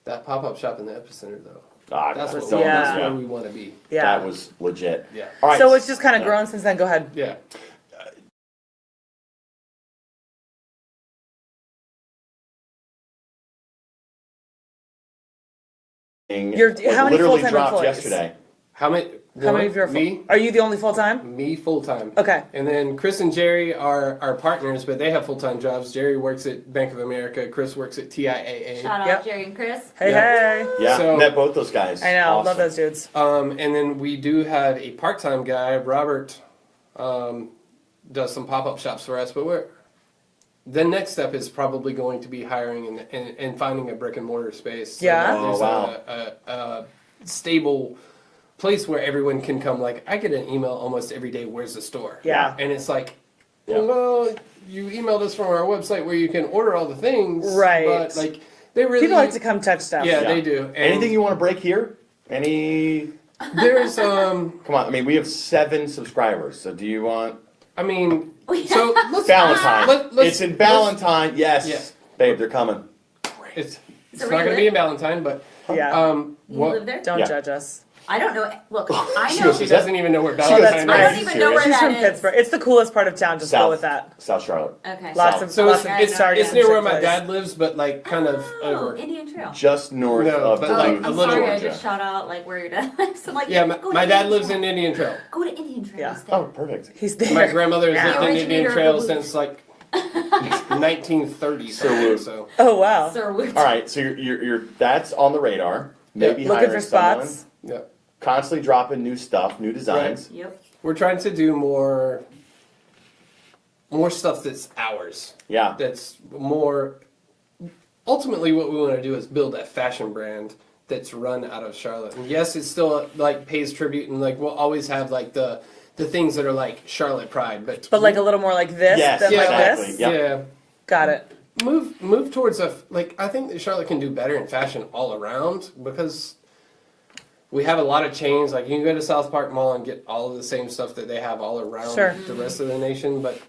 That pop-up shop in the epicenter though. Ah, That's God, what don't- Yeah. that's where we want to be. Yeah. That was legit. Yeah. All right. So it's just kind of Yeah. grown since then. Go ahead. Yeah. How many literally full-time dropped employees? yesterday. How many? How many of your me? Are you the only full time? Me full time. Okay. And then Chris and Jerry are our partners, but they have full time jobs. Jerry works at Bank of America. Chris works at TIAA. Shout out Yep. Jerry and Chris. Hey, Yeah. hey. Yeah, So- met both those guys. I know. Awesome. Love those dudes. And then we do have a part time guy, Robert, does some pop up shops for us. But the next step is probably going to be hiring and finding a brick and mortar space. So Yeah. that Oh, there's wow. a stable place where everyone can come. Like, I get an email almost every day, where's the store? Yeah. And it's like, Yeah. well, you emailed us from our website where you can order all the things. Right. But, like, they really. People like to come touch stuff. Yeah, they do. And Anything you want to break here? Any? There's, Come on. I mean, we have 7 subscribers. So do you want I mean, so let's. Valentine? let's- It's in Valentine. Yes, Yeah. babe, they're coming. It's So not where going to you be live? in Valentine, but Yeah. You what? live there? Don't Yeah. judge us. I don't know. Look, I She know. goes, She doesn't even know where goes- Valentine right. I don't is. even know where She's that from is. Pittsburgh. It's the coolest part of town. Just go with that. South Charlotte. Okay. Lots South. of So lots of it's Sardines it's near where and my Chick-fil-A's. dad lives, but like kind of Oh, over. Indian Trail. Just north No, of but Oh, like Duluth, a I'm little- sorry. I Georgia. just shout out like where your dad lives. I'm like, Yeah, go to my dad Indian lives Trail. in Indian Trail. Go to Indian Trail. Yeah. instead. Oh, perfect. He's there. My grandmother has Yeah. lived in The Indian originator of Trail the since like 1930 Sir something. Woot. So Oh wow. Sir Woot. All right, so you're that's on the radar. Maybe Yeah. Looking hiring for spots. someone. yeah, Constantly dropping new stuff, new designs. Yep. we're trying to do more stuff that's ours. Yeah. That's more. Ultimately, what we want to do is build a fashion brand that's run out of Charlotte. And yes, it still like pays tribute, and like we'll always have like the things that are like Charlotte pride, but But like a little more like this Yes, than yeah, like exactly. this. Yep. yeah. Got it. Move towards a like I think that Charlotte can do better in fashion all around because we have a lot of chains. Like, you can go to South Park Mall and get all of the same stuff that they have all around Sure. the rest of the nation, but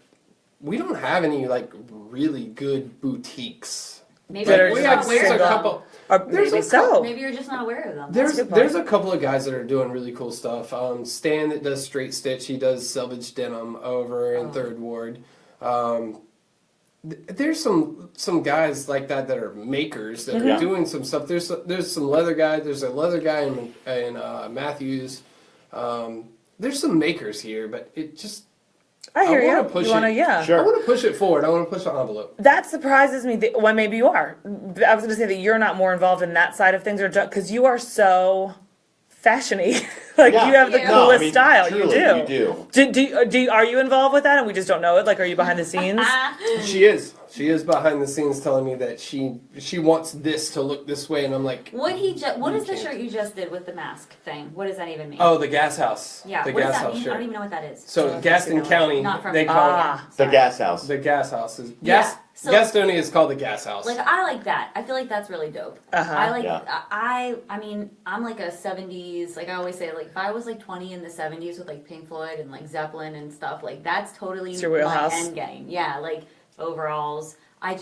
we don't have any, like, really good boutiques. Maybe That you're are just We just not have, aware there's of a them. couple. Or There's maybe a so. Maybe you're just not aware of them. There's a good there's point. a couple of guys that are doing really cool stuff. Stan that does straight stitch, he does selvage denim over in Third Ward. There's some guys like that are makers that Mm-hmm. are doing some stuff. There's some leather guys. There's a leather guy in Matthews. There's some makers here, but it just I hear wanna you. push You want to, it. yeah. Sure. I want to push it forward. I want to push the envelope. That surprises me. Well, maybe you are. I was going to say that you're not more involved in that side of things, or because you are so fashiony. Like, Yeah. you have the Yeah. No, I coolest mean, style. truly, You do. Are you involved with that and we just don't know it? Like, are you behind the scenes? She is. She is behind the scenes telling me that she wants this to look this way, and I'm like, What is the can't. shirt you just did with the mask thing? What does that even mean? oh, the gas house. yeah. The What does gas that house mean? I shirt. don't even know what that is. So Gaston County, Not from they me. call Ah. The Sorry. gas house. it the gas house. Is Yeah, so- Gastonia is called the gas house. Like, I like that. I feel like that's really dope. Uh-huh. I like. Yeah. I mean, I'm like a '70s. Like, I always say, like, if I was like 20 in the '70s with like Pink Floyd and like Zeppelin and stuff, like, that's totally It's your my wheelhouse. end game. Yeah, like overalls. I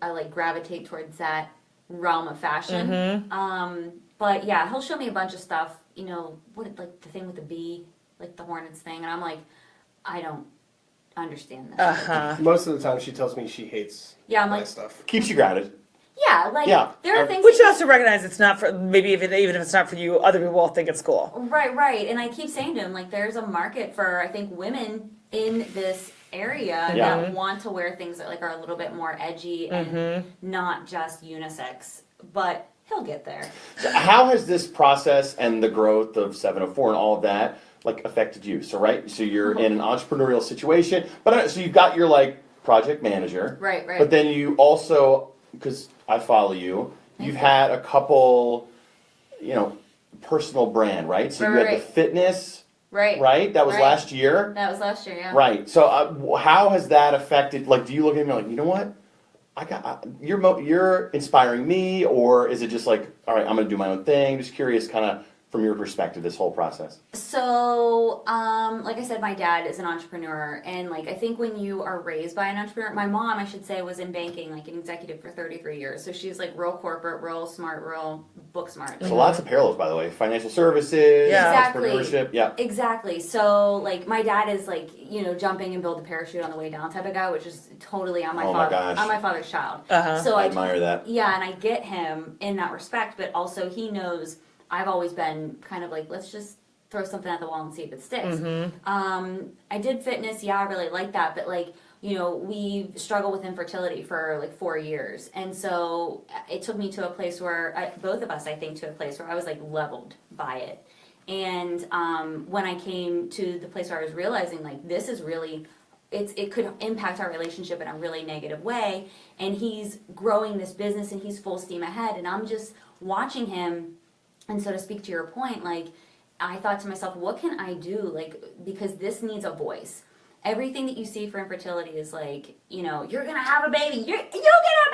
like gravitate towards that realm of fashion. Mm-hmm. But yeah, he'll show me a bunch of stuff. You know, what, like the thing with the bee, like the Hornets thing, and I'm like, I don't understand this. Uh-huh. Most of the time, she tells me she hates Yeah, I'm my like, stuff. Keeps you grounded. yeah, like Yeah. there are things. Which you also recognize it's not for, maybe even if it's not for you, other people will think it's cool. Right. And I keep saying to him, like, there's a market for, I think, women in this area Yeah. that want to wear things that, like, are a little bit more edgy and not just unisex. But he'll get there. So how has this process and the growth of 704 and all of that like affected you? So so you're in an entrepreneurial situation, but so you've got your like project manager, Right. but then you also, because I follow you, you've had a couple, personal brand, right? So you had Right. the fitness, Right. That was Right. last year, That was last year, yeah. right? So how has that affected? Like, do you look at me like, you know what? You're inspiring me, or is it just like, all right, I'm gonna do my own thing? Just curious, kind of from your perspective, this whole process. So, like I said, my dad is an entrepreneur, and like I think when you are raised by an entrepreneur, my mom, I should say, was in banking, like an executive for 33 years. So she's like real corporate, real smart, real book smart. So lots of parallels, by the way. Financial services, Yeah. Exactly. entrepreneurship. Yeah. Exactly. So, like, my dad is like, jumping and build a parachute on the way down type of guy, which is totally on my Oh my father. gosh. I'm my father's child. Uh-huh. So I admire that. Yeah, and I get him in that respect, but also he knows I've always been kind of like, let's just throw something at the wall and see if it sticks. I did fitness, yeah, I really like that, but like, we struggled with infertility for like 4 years, and so it took me to a place where both of us, I think, to a place where I was like leveled by it. And when I came to the place where I was realizing like this is really, it could impact our relationship in a really negative way, and he's growing this business and he's full steam ahead, and I'm just watching him. And so to speak to your point, like, I thought to myself, what can I do? Like, because this needs a voice. Everything that you see for infertility is like, you're going to have a baby. You'll get a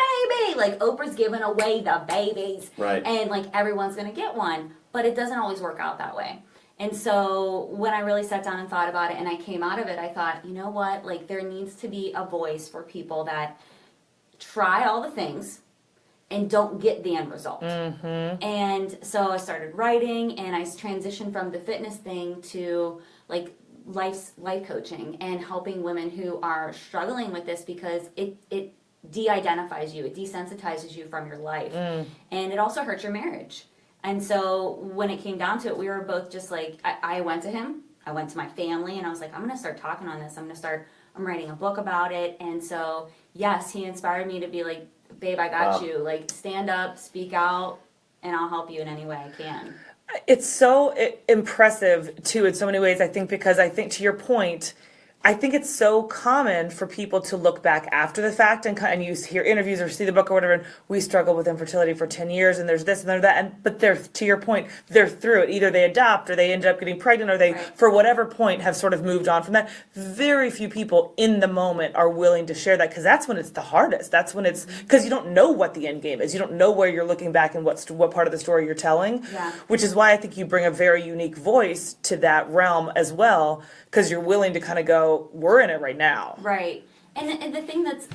baby. Like, Oprah's giving away the babies. Right. And, like, everyone's going to get one. But it doesn't always work out that way. And so when I really sat down and thought about it and I came out of it, I thought, you know what? Like, there needs to be a voice for people that try all the things and don't get the end result. And so I started writing, and I transitioned from the fitness thing to like life coaching and helping women who are struggling with this, because it de-identifies you, it desensitizes you from your life, and it also hurts your marriage. And so when it came down to it, we were both just like, I went to him, I went to my family, and I was like, I'm gonna start talking on this. I'm writing a book about it. And so yes, he inspired me to be like, babe, I got you. Like, stand up, speak out, and I'll help you in any way I can. It's so impressive too in so many ways, I think, because I think to your point, I think it's so common for people to look back after the fact and you hear interviews or see the book or whatever, and we struggled with infertility for 10 years and there's this and there's that. But they're, to your point, they're through it. Either they adopt or they end up getting pregnant or they, for whatever point, have sort of moved on from that. Very few people in the moment are willing to share that because that's when it's the hardest. That's when it's, because you don't know what the end game is. You don't know where you're looking back and what part of the story you're telling. Yeah. Which is why I think you bring a very unique voice to that realm as well, because you're willing to kind of go, we're in it right now. Right. And the thing that's,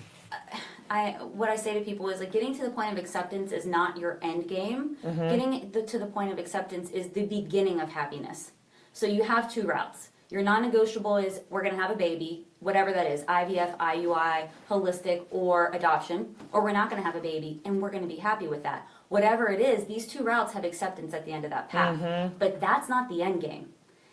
what I say to people is like getting to the point of acceptance is not your end game. Getting to the point of acceptance is the beginning of happiness. So you have two routes. Your non-negotiable is we're going to have a baby, whatever that is, IVF, IUI, holistic, or adoption, or we're not going to have a baby and we're going to be happy with that. Whatever it is, these two routes have acceptance at the end of that path. But that's not the end game.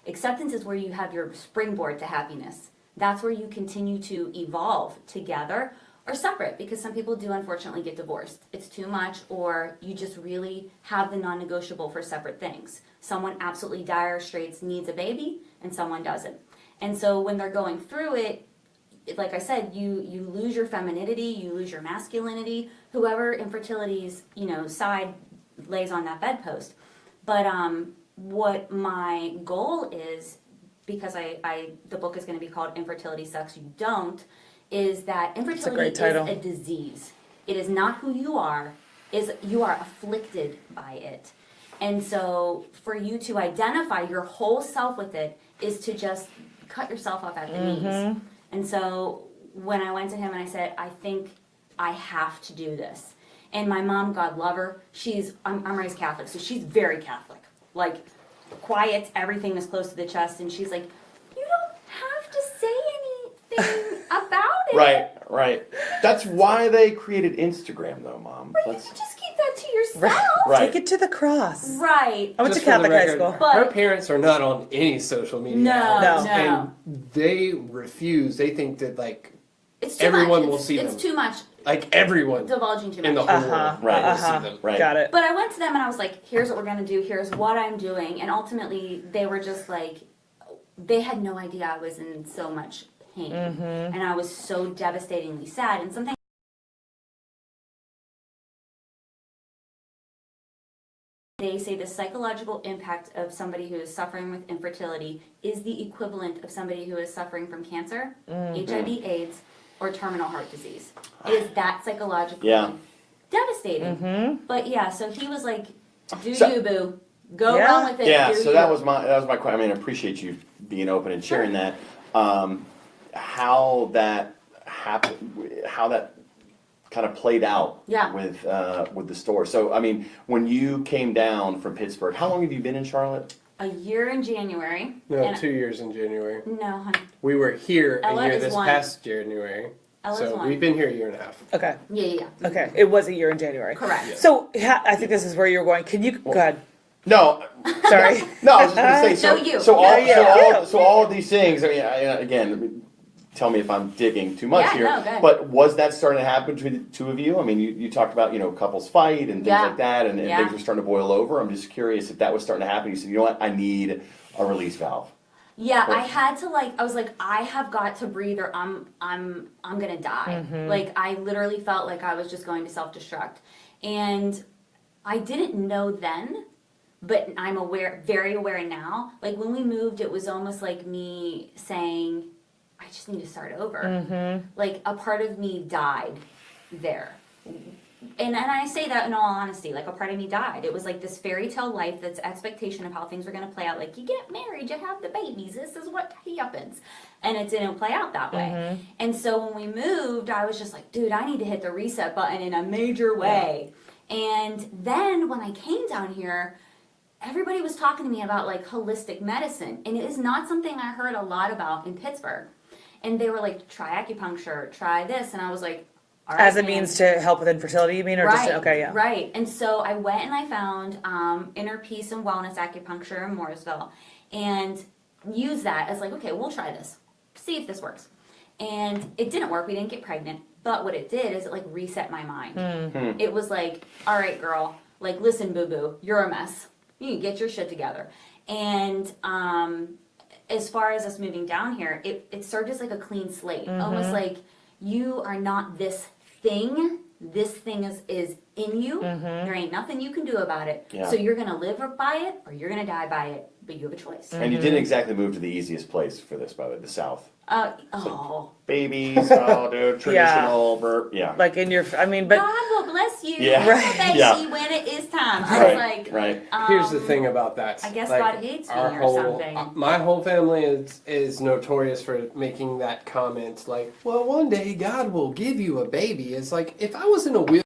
Acceptance is where you have your springboard to happiness. That's where you continue to evolve together or separate, because some people do unfortunately get divorced. It's too much, or you just really have the non-negotiable for separate things. Someone absolutely dire straits needs a baby and someone doesn't. And so when they're going through it, like I said, you lose your femininity, you lose your masculinity, whoever infertility's, side lays on that bedpost. But what my goal is, because the book is going to be called Infertility Sucks, You Don't, is that infertility is a disease. It is not who you are, you are afflicted by it. And so for you to identify your whole self with it is to just cut yourself off at the knees. And so when I went to him and I said, I think I have to do this. And my mom, God love her, I'm raised Catholic, so she's very Catholic. Like, quiet, everything is close to the chest, and she's like, you don't have to say anything about it. Right. That's why they created Instagram, though, Mom. Right, you can just keep that to yourself. Right. Take it to the cross. Right. I went to Just for the Catholic high record, school. Her parents are not on any social media. No. And they refuse. They think that, like, It's too everyone much. will see them. It's too much. Like, everyone Divulging too much. in the whole world will see them. Right. Got it. But I went to them and I was like, here's what we're going to do. Here's what I'm doing. And ultimately, they were just like, they had no idea I was in so much pain. And I was so devastatingly sad. And something they say the psychological impact of somebody who is suffering with infertility is the equivalent of somebody who is suffering from cancer, HIV, AIDS, or terminal heart disease. It is that psychologically devastating. But yeah, so he was like, you, boo. Go run with it. Yeah, do so you. that was my question. I mean, I appreciate you being open and sharing that. How that happened, how that kind of played out with the store. So, I mean, when you came down from Pittsburgh, how long have you been in Charlotte? A year in January. No, 2 years in January. No, honey. We were here Ella a year is this one. past January. Ella's So one. we've been here a year and a half. Okay. Yeah. Okay. It was a year in January. Correct. So I think this is where you're going. Can you go ahead? No, Sorry. no. I was just going to say. No, you. So all of these things. I mean, again, tell me if I'm digging too much here. No, go ahead. But was that starting to happen between the two of you? I mean, you talked about couples fight and things like that, and things were starting to boil over. I'm just curious if that was starting to happen. You said, you know what, I need a release valve. Yeah, I had to I was like, I have got to breathe or I'm gonna die. Like I literally felt like I was just going to self-destruct. And I didn't know then, but I'm very aware now. Like when we moved, it was almost like me saying, I just need to start over. Like a part of me died there. And I say that in all honesty, like a part of me died. It was like this fairy tale life, that's expectation of how things were going to play out. Like you get married, you have the babies, this is what happens. And it didn't play out that way. And so when we moved, I was just like, dude, I need to hit the reset button in a major way. And then when I came down here, everybody was talking to me about like holistic medicine. And it is not something I heard a lot about in Pittsburgh. And they were like, try acupuncture, try this. And I was like, all right, As a means to help with infertility, you mean? Or right, just, okay, yeah. Right. And so I went and I found Inner Peace and Wellness Acupuncture in Morrisville and used that as like, okay, we'll try this. See if this works. And it didn't work. We didn't get pregnant. But what it did is it like reset my mind. It was like, all right, girl, like, listen, boo-boo, you're a mess. You can get your shit together. And as far as us moving down here, it served as like a clean slate. Almost like you are not this thing. This thing is in you. There ain't nothing you can do about it. Yeah. So you're gonna live by it or you're gonna die by it. But you have a choice. And you didn't exactly move to the easiest place for this, by the way, the South. Babies, dude, traditional, yeah. Like in your, I mean, but God will bless you, Yeah. baby, Yeah. when it is time. I Right, was like, right. Here's the thing about that. I guess Like, God hates me our or whole, something. My whole family is notorious for making that comment. Like, well, one day God will give you a baby. It's like, if I was in a wheel.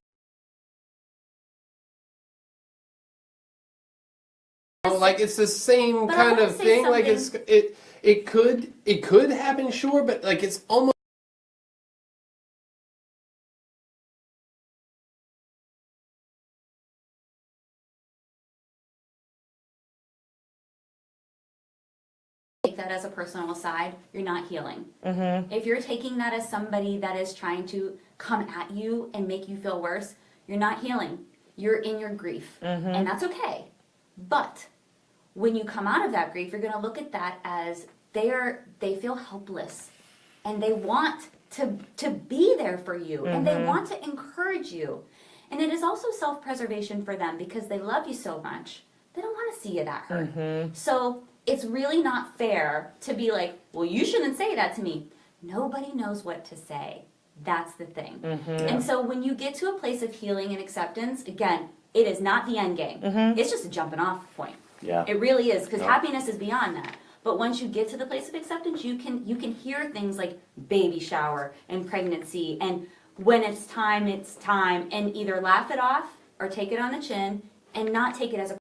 Like it's the same But I kind wanna of say thing. Like something. it could happen, sure, but like it's almost. Take that as a personal aside, you're not healing. If you're taking that as somebody that is trying to come at you and make you feel worse, you're not healing. You're in your grief, and that's okay. But when you come out of that grief, you're going to look at that as they feel helpless, and they want to be there for you, and they want to encourage you. And it is also self-preservation for them because they love you so much. They don't want to see you that hurt. So it's really not fair to be like, well, you shouldn't say that to me. Nobody knows what to say. That's the thing. And so when you get to a place of healing and acceptance, again, it is not the end game. It's just a jumping off point. Yeah. It really is, because happiness is beyond that. But once you get to the place of acceptance, you can hear things like baby shower and pregnancy, and when it's time, and either laugh it off or take it on the chin and not take it as a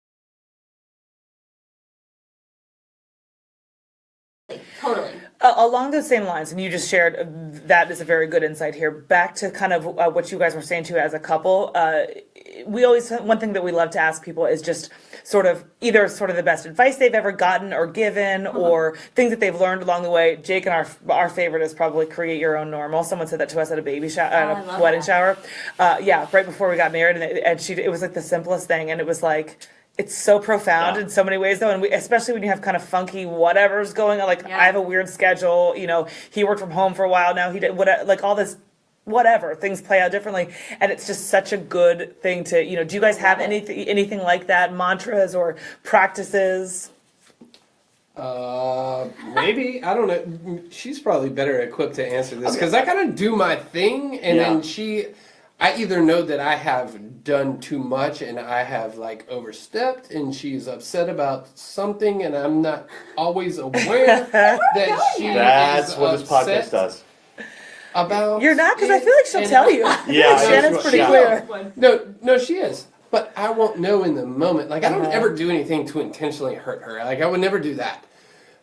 totally. Along those same lines, and you just shared, that is a very good insight here. Back to kind of what you guys were saying too as a couple. We always, one thing that we love to ask people is just either the best advice they've ever gotten or given, or things that they've learned along the way. Jake and our favorite is probably create your own normal. Someone said that to us at a baby shower, at a wedding shower. Right before we got married, and it was like the simplest thing, and it was like, it's so profound in so many ways, though, and especially when you have kind of funky whatever's going on. Like I have a weird schedule. He worked from home for a while now. He did like all this, whatever things play out differently, and it's just such a good thing to Do you guys have anything like that, mantras or practices? Maybe, I don't know. She's probably better equipped to answer this because I kind of do my thing, and then I either know that I have done too much and I have like overstepped, and she's upset about something, and I'm not always aware that she That's is what this podcast upset does. about. You're not, because I feel like she'll tell you. Yeah, Shannon's pretty clear. No, she is. But I won't know in the moment. Like, I don't ever do anything to intentionally hurt her. Like, I would never do that.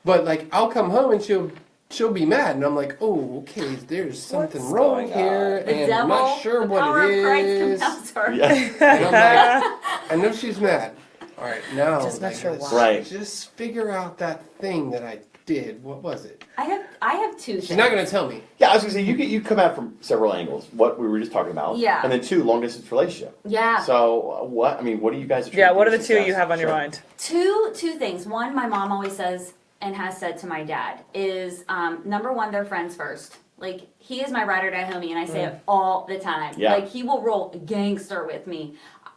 But like, I'll come home and she'll be mad, and I'm like, oh, okay, there's something wrong here, and I'm not sure what it is. Yeah. And I'm like, I know she's mad. All right, now Just not sure let's why. Right. just figure out that thing that I did. What was it? I have two things. She's not gonna tell me. Yeah, I was gonna say you come at it from several angles. What we were just talking about. Yeah. And then 2, long distance relationship. Yeah. So what do you guys? What are the 2 you have on your mind? Two things. One, my mom always says and has said to my dad is, number one, they're friends first. Like, he is my ride or die homie, and I say it all the time. Yeah. Like, he will roll gangster with me.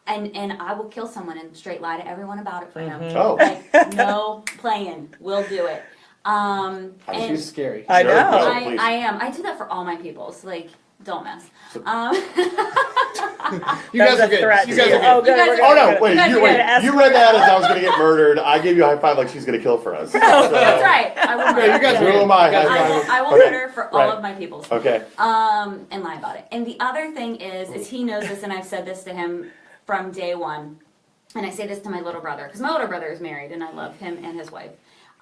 And I will kill someone and straight lie to everyone about it for him. Oh. Like, no playing. We'll do it. And She's scary. I Sure, know. no, please. I am. I do that for all my peoples. Like, don't mess. You guys are good. Threat. You guys are good. Oh, good. You guys We're are- Oh good. no! Wait, You guys you are wait. gonna You read that as I was gonna get murdered. I gave you a high five like she's gonna kill for us. That's right. I will No, murder you guys her. are Who am I? I will Okay. murder for all Right. of my peoples. Okay. And lie about it. And the other thing is he knows this, and I've said this to him from day one. And I say this to my little brother, because my older brother is married, and I love him and his wife.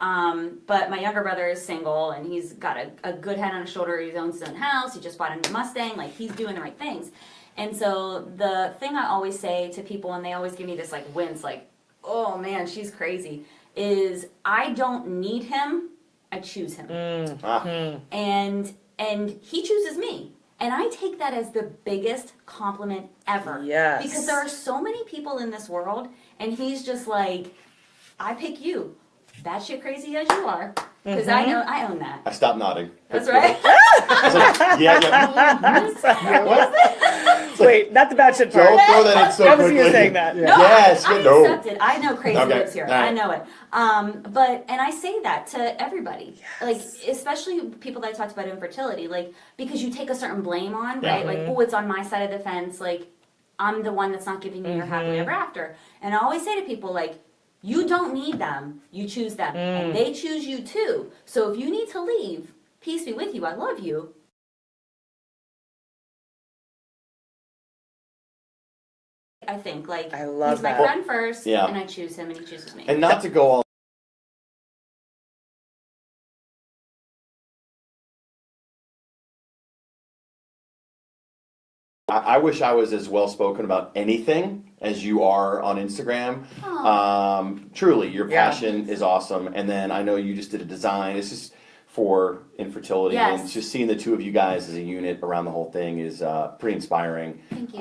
But my younger brother is single, and he's got a good head on his shoulder. He owns his own house. He just bought a new Mustang. Like, he's doing the right things. And so the thing I always say to people, and they always give me this like wince, like, oh man, she's crazy, is I don't need him. I choose him. And he chooses me. And I take that as the biggest compliment ever. Yes. Because there are so many people in this world, and he's just like, I pick you. Batshit crazy as you are, because I own that. I stopped nodding. That's right. It's like, yeah. What? Wait, not the bad shit part. Don't throw that in so That was quickly. you saying that. No, Yes, I no. accept it. I know crazy Okay, lives here. all right. I know it. And I say that to everybody, like especially people that I talked about infertility, like because you take a certain blame on, right? Like, oh, it's on my side of the fence. Like, I'm the one that's not giving you your happily ever after. And I always say to people, like, you don't need them. You choose them, and they choose you too. So if you need to leave, peace be with you. I love you. I think like I love he's my that. friend first, Yeah. and I choose him, and he chooses me. And not to go all. I wish I was as well spoken about anything as you are on Instagram. Truly, your passion is awesome. And then I know you just did a design. It's just for infertility, Yes. and just seeing the two of you guys as a unit around the whole thing is pretty inspiring. Thank you.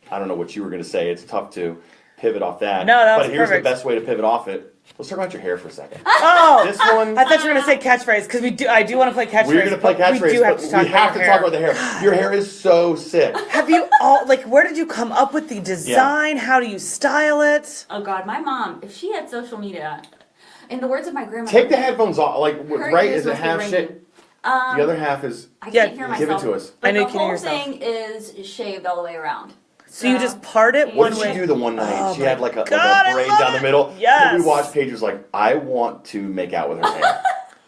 I don't know what you were going to say. It's tough to pivot off that. No, that was but here's perfect. the best way to pivot off it. Let's talk about your hair for a second. Oh, This one. I thought you were going to say catchphrase because I do want to play catchphrase. We're going to play but catchphrase, We do have but to talk we have to about talk about the hair. Your hair is so sick. Have you all where did you come up with the design? How do you style it? Oh God, my mom, if she had social media, in the words of my grandma, Take the headphones off. Like, her right? ears Is it must be half ringing. shit? The other half is. I Yeah, can't hear give it myself. to us. But I know the you can hear whole yourself. thing is shaved all the way around. So you just part it What one did way. she do the one night? Oh She my had like a God, I braid love down the it. middle. Yes. We watched. Paige was like, I want to make out with her hair.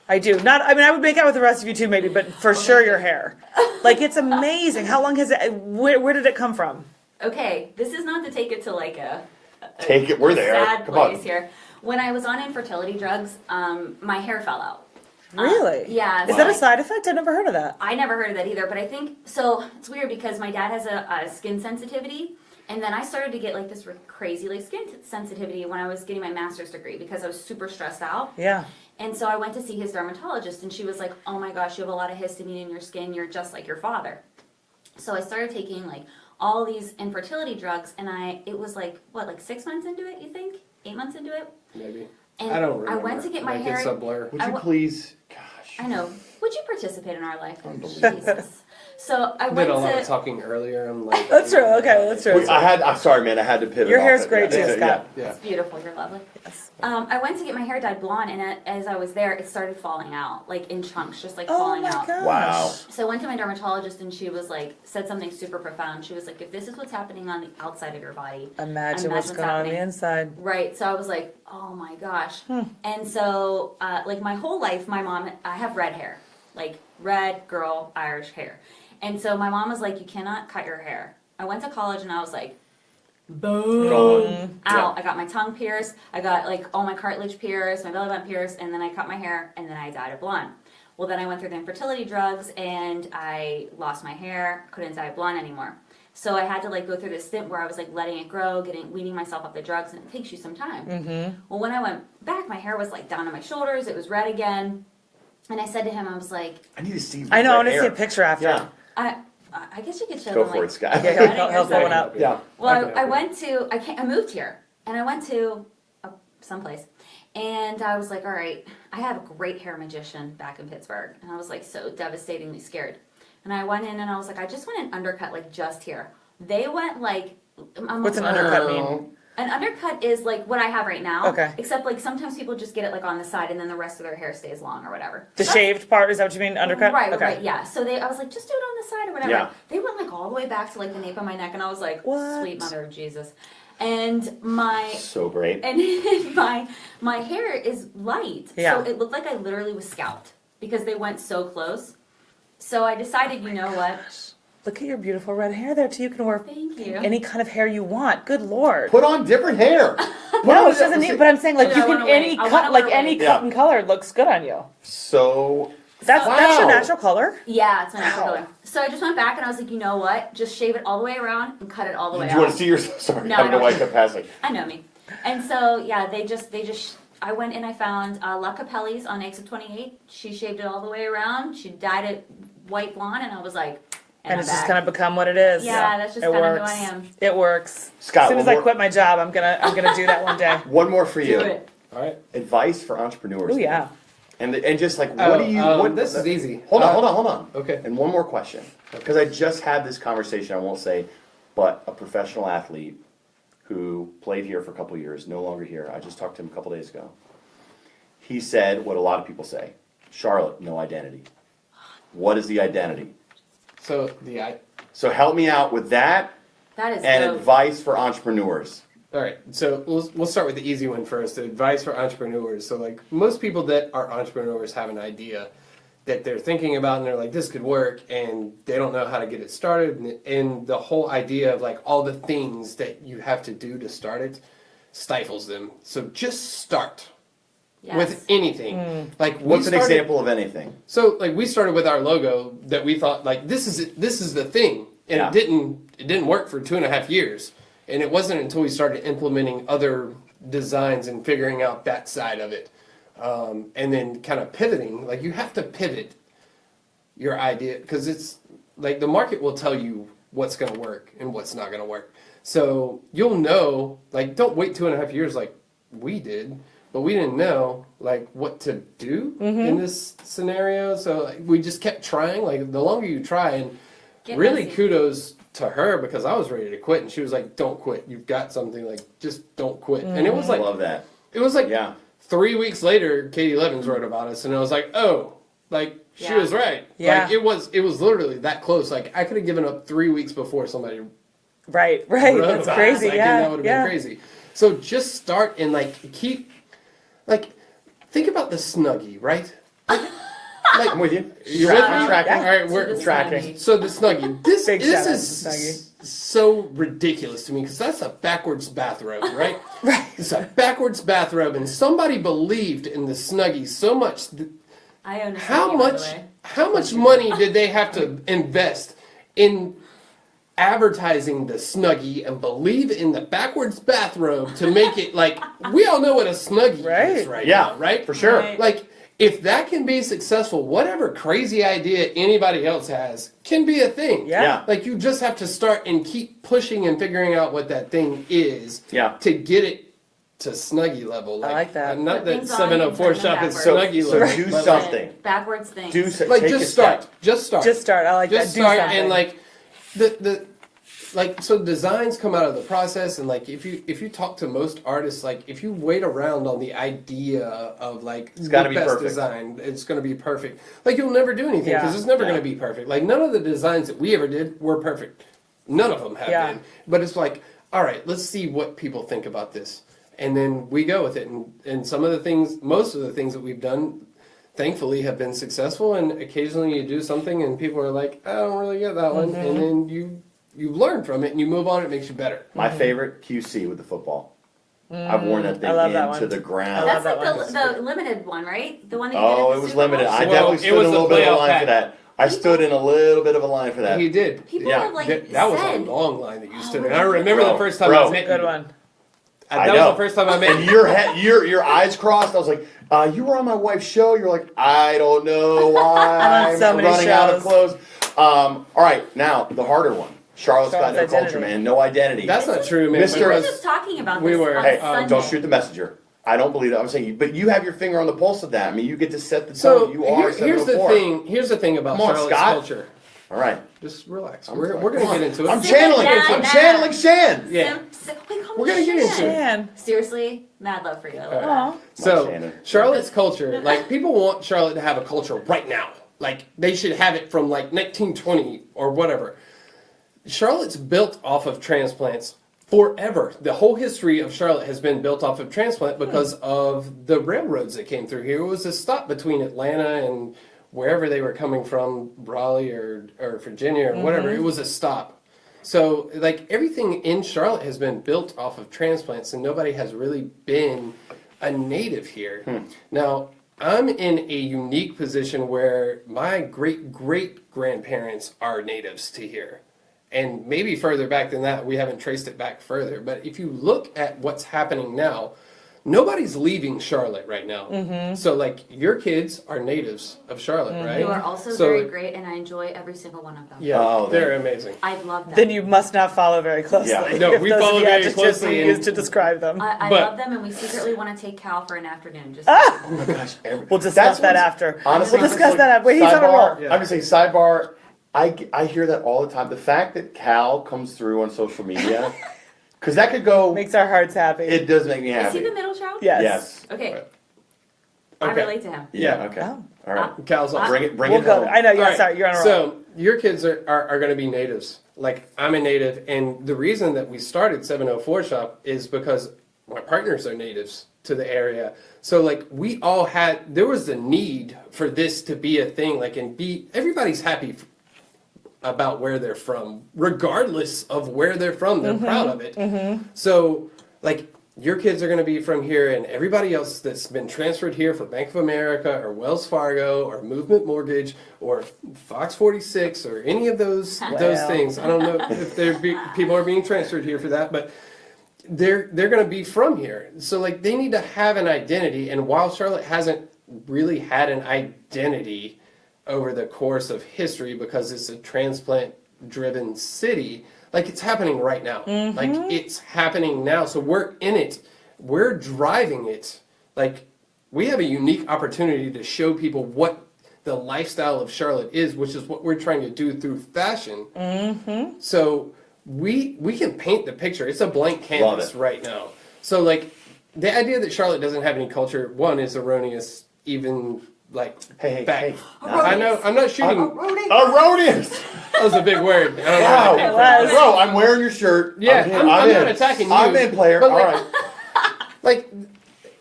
I do. I would make out with the rest of you too, maybe, but for sure your hair. Like, it's amazing. How long has it, where did it come from? Okay, this is not to take it to like a Take it. We're there. sad Come place on. here. When I was on infertility drugs, my hair fell out. Really? Yeah. Is so that a I- side effect? I've never heard of that. I never heard of that either, but I think, so it's weird because my dad has a skin sensitivity, and then I started to get like this crazy like skin sensitivity when I was getting my master's degree because I was super stressed out. Yeah. And so I went to see his dermatologist, and she was like, oh my gosh, you have a lot of histamine in your skin, you're just like your father. So I started taking like all these infertility drugs, and it was like, what, like 6 months into it, you think? 8 months into it? Maybe. And I don't remember. I went to get my Like, hair. It's a blur. Would I you wa- please? Gosh. I know. Would you participate in our life? Unbelievable. Jesus. So I I went did a lot of to. talking earlier. I'm like. That's true. Okay, that's true. I'm sorry, man. I had to pivot. Your off hair's it. great Yeah, too, yeah, Scott. Yeah. It's beautiful. You're lovely. Yes. I went to get my hair dyed blonde, and as I was there, it started falling out, like in chunks, just like Oh falling my out. gosh. Wow. So I went to my dermatologist, and she was like, said something super profound. She was like, if this is what's happening on the outside of your body, Imagine what's going on the happening. inside. Right. So I was like, oh my gosh. And so, like my whole life, I have red hair, like red girl Irish hair. And so my mom was like, you cannot cut your hair. I went to college, and I was like, boom, Gone. out. Yeah. I got my tongue pierced. I got like all my cartilage pierced, my belly button pierced, and then I cut my hair, and then I dyed it blonde. Well, then I went through the infertility drugs, and I lost my hair, couldn't dye it blonde anymore. So I had to like go through this stint where I was like letting it grow, weaning myself off the drugs, and it takes you some time. Well, when I went back, my hair was like down to my shoulders. It was red again. And I said to him, I was like, I need to see. I know. I red want to see hair. a picture after. Yeah. I guess you could show Go them for like it, Scott. Yeah, running he'll or pull one something. up. Yeah. Well, I moved here, and I went to someplace, and I was like, all right, I have a great hair magician back in Pittsburgh, and I was like so devastatingly scared. And I went in, and I was like, I just want an undercut, like just here. They went like, What's an undercut mean? An undercut is like what I have right now. Okay. Except like sometimes people just get it like on the side, and then the rest of their hair stays long or whatever. The shaved part, is that what you mean? Undercut? Right, Okay. right, yeah. So I was like, just do it on the side or whatever. Yeah. They went like all the way back to like the nape of my neck, and I was like, What? sweet mother of Jesus. And my So great. my hair is light, Yeah. so it looked like I literally was scalped because they went so close. So I decided, you know what? Look at your beautiful red hair there, too. You can wear Thank you. any kind of hair you want. Good Lord. Put on different hair. No, she doesn't need, but I'm saying like No, you I can wanna wear- any I cut, wanna like wear any wigs. cut Yeah. and color looks good on you. So That's your Wow. natural color. Yeah, it's my natural Wow. color. So I just went back and I was like, you know what? Just shave it all the way around and cut it all the way do you want out. to see yourself? Sorry, No, I don't know I why I don't. kept passing. I know me. And so yeah, they just I went and I found La Capelli's on Exit 28. She shaved it all the way around. She dyed it white blonde, and I was like, And I'm it's just back. kind of become what it is. Yeah, that's just It kind of who works. I am. It works. Scott, as soon one as I more- quit my job, I'm gonna do that one day. One more for you. Do it. All right. Advice for entrepreneurs. Oh yeah. And just like, what do you? What this is easy. Hold on. Okay. And one more question, because I just had this conversation. I won't say, but a professional athlete who played here for a couple of years, no longer here. I just talked to him a couple days ago. He said what a lot of people say: Charlotte, no identity. What is the identity? So help me out with that. That is and dope. advice for entrepreneurs. All right, so we'll start with the easy one first. The advice for entrepreneurs. So like most people that are entrepreneurs have an idea that they're thinking about, and they're like, this could work, and they don't know how to get it started. And the whole idea of like all the things that you have to do to start it stifles them. So just start. Yes. With anything. Like what's an example of anything? So like we started with our logo that we thought like this is the thing, and it didn't work for 2.5 years, and it wasn't until we started implementing other designs and figuring out that side of it, and then kind of pivoting. Like you have to pivot your idea because it's like the market will tell you what's going to work and what's not going to work. So you'll know. Like don't wait 2.5 years like we did. But we didn't know like what to do in this scenario, so like, we just kept trying. Like the longer you try, and really kudos to her because I was ready to quit, and she was like, "Don't quit. You've got something. Like just don't quit." And it was like, I love that. It was like 3 weeks later, Katie Levins wrote about us, and I was like, "Oh, like she was right." Yeah. Like it was literally that close. Like I could have given up 3 weeks before somebody. Right. Wrote That's about crazy. us. Like, and that would have been crazy. So just start and like keep. Like, think about the Snuggie, right? Like, I'm with you. You're with me? Tracking. All right, we're the tracking. Snuggie. So the Snuggie. This Big shout out to is Snuggie. so ridiculous to me because that's a backwards bathrobe, right? Right. It's a backwards bathrobe, and somebody believed in the Snuggie so much. I own a How Snuggie, by the much? way. How much money did they have to invest in advertising the Snuggie and believe in the backwards bathrobe to make it like we all know what a Snuggie is right now, right? For sure. Right. Like if that can be successful, whatever crazy idea anybody else has can be a thing. Yeah. Like you just have to start and keep pushing and figuring out what that thing is to get it to Snuggie level. I like that. Not Put that things on 704 and shop is backwards. Snuggie So level. do but, something. Backwards things. Like Like just start. Just start. Just start. I like Just that. Do start something. and like the like so designs come out of the process, and like if you talk to most artists, like if you wait around on the idea of like It's gotta the be best perfect. design, it's going to be perfect. Like you'll never do anything because Yeah. it's never Yeah. going to be perfect. Like none of the designs that we ever did were perfect. None of them have Yeah. been. But it's like, all right, let's see what people think about this, and then we go with it. And some of the things, most of the things that we've done, thankfully have been successful. And occasionally you do something and people are like, I don't really get that one, and then you learn from it and you move on. It makes you better. My favorite QC with the football. I've worn that thing I love that into one. the ground. love That's that like the limited one, right? The one that you Oh, did at it the was Super limited. Bowl? I Well, definitely it stood was a little the bit of a playoff line pack. for that. I stood in a little bit of a line for that. You did. People Yeah. have like That was a said, long line that you stood in. my I remember God. the first time Bro. I met Good you. one. I That know. was the first time I met And you. your eyes crossed. I was like, you were on my wife's show. You're like, I don't know why I'm on so I'm many running out of shows. clothes. All right, now the harder one. Charlotte's got no Charlotte's culture, identity. man. No identity. That's not true, man. Mr. we were because- just talking about We this were- on Hey, Sunday. don't shoot the messenger. I don't believe that. I'm saying, but you have your finger on the pulse of that. I mean, you get to set the tone. So You are here's the 704. thing. Here's the thing about Come on, Charlotte's Scott. culture. All right. Just relax. I'm We're sorry. going to Come get on. into it. I'm Simmer channeling. down I'm now. channeling Shan. Yeah. Wait, call We're me gonna get into Shan. it. Man. Seriously, mad love for you. I love Aw. that. So Shannon. Charlotte's culture, like people want Charlotte to have a culture right now. Like they should have it from like 1920 or whatever. Charlotte's built off of transplants forever. The whole history of Charlotte has been built off of transplant because of the railroads that came through here. It was a stop between Atlanta and wherever they were coming from, Raleigh or Virginia or whatever. It was a stop. So like everything in Charlotte has been built off of transplants, and nobody has really been a native here. Now, I'm in a unique position where my great-great-grandparents are natives to here. And maybe further back than that, we haven't traced it back further. But if you look at what's happening now, nobody's leaving Charlotte right now. So like your kids are natives of Charlotte, right? You are also So, very great, and I enjoy every single one of them. Yeah, Oh, they're amazing. I love them. Then you must not follow very closely. Yeah. No, if we those are follow the very adjectives closely we and- use to describe them. I But- love them, and we secretly want to take Cal for an afternoon. Just Oh my gosh, We'll discuss that what's- after. Honestly, We'll discuss that after. Wait, he's on a roll. sidebar, I'm gonna say sidebar. I hear that all the time. The fact that Cal comes through on social media, because that could go. Makes our hearts happy. It does make me is happy. he the middle child? Yes. Yes. Okay. Right. I Okay. relate to him. Yeah. Okay. Oh. All right. Cal's awesome. Bring it. Bring We'll it go. home. I know. Yeah, All right, sorry. You're on a roll. So your kids are going to be natives. Like I'm a native, and the reason that we started 704 Shop is because my partners are natives to the area. So like we all had, there was a need for this to be a thing. Like and be everybody's happy about where they're from, regardless of where they're from. They're proud of it. So like your kids are going to be from here, and everybody else that's been transferred here for Bank of America or Wells Fargo or Movement Mortgage or Fox 46 or any of those Wow. things. I don't know if people are being transferred here for that, but they're going to be from here. So like they need to have an identity, and while Charlotte hasn't really had an identity over the course of history because it's a transplant driven city, like it's happening right now. Like it's happening now. So we're in it. We're driving it. Like we have a unique opportunity to show people what the lifestyle of Charlotte is, which is what we're trying to do through fashion. So we can paint the picture. It's a blank canvas right now. So like the idea that Charlotte doesn't have any culture, one, is erroneous. Even like Hey, back. hey. I know. I'm not shooting. Erroneous. That was a big word. I don't know Wow. where that came from. Bro, I'm wearing your shirt. Yeah, here. I'm in. not attacking you. I'm in, player. But All like- right. Like,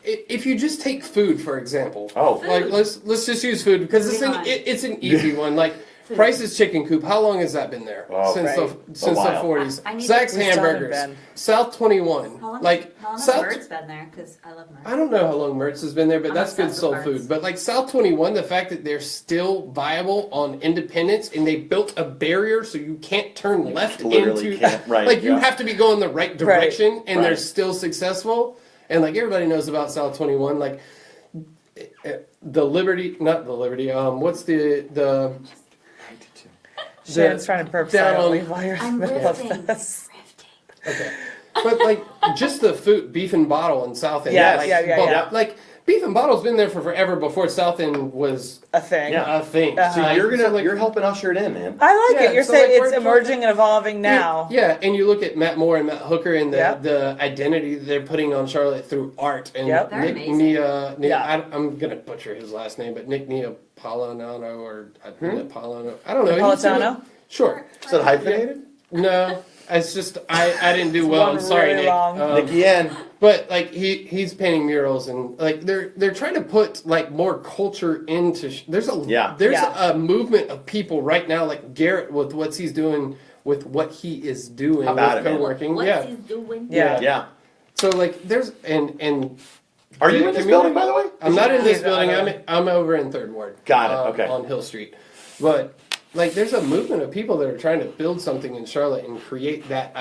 if you just take food for example. Oh. Like let's just use food because it's an easy one. Like Price's Chicken Coop. How long has that been there? Oh, since right. the while. 40s. I need Zach's to- We still haven't Hamburgers. been. South 21. How long, Like how long has South. Bird's been there? Because I love Mertz. I don't know how long Mertz has been there, but I'm that's good obsessed soul with food. Mertz. But like South 21, the fact that they're still viable on Independence and they built a barrier so you can't turn left literally into can't, right, like you yeah. have to be going the right direction and they're Right. still successful. And like everybody knows about South 21, like the Liberty, not the Liberty. What's the Shannon's trying to burp down silently on- while you're in the I'm middle of riffing. this. Okay. But like just the food, beef and bottle in South End. Yes, like, yeah. Like beef and bottle's been there for forever before South End was A thing. Yeah. a thing. Uh-huh. So you're So, like, you're helping usher it in, man. I like Yeah, it. You're so, saying like, it's we're emerging and evolving now. Yeah, and you look at Matt Moore and Matt Hooker and the, Yep. the identity that they're putting on Charlotte through art. And Yep. They're Nick amazing. Yeah. I'm going to butcher his last name, but Nick Neapolitano or Napolitano. I don't know. Napolitano? Sure. Is that hyphenated? No, it's just I didn't do well. one I'm sorry, really Nick. long. Nikki N. But like he's painting murals and like they're trying to put like more culture into. There's Yeah. a movement of people right now like Garrett with what he's doing with what he is doing How about with it, man? co-working. What's Yeah. he doing? Yeah. Yeah. So like there's and Are you the in this community- building, by the way? I'm not in this He's building. on I'm over in Third Ward. Got it, okay. On Hill Street, but like there's a movement of people that are trying to build something in Charlotte and create that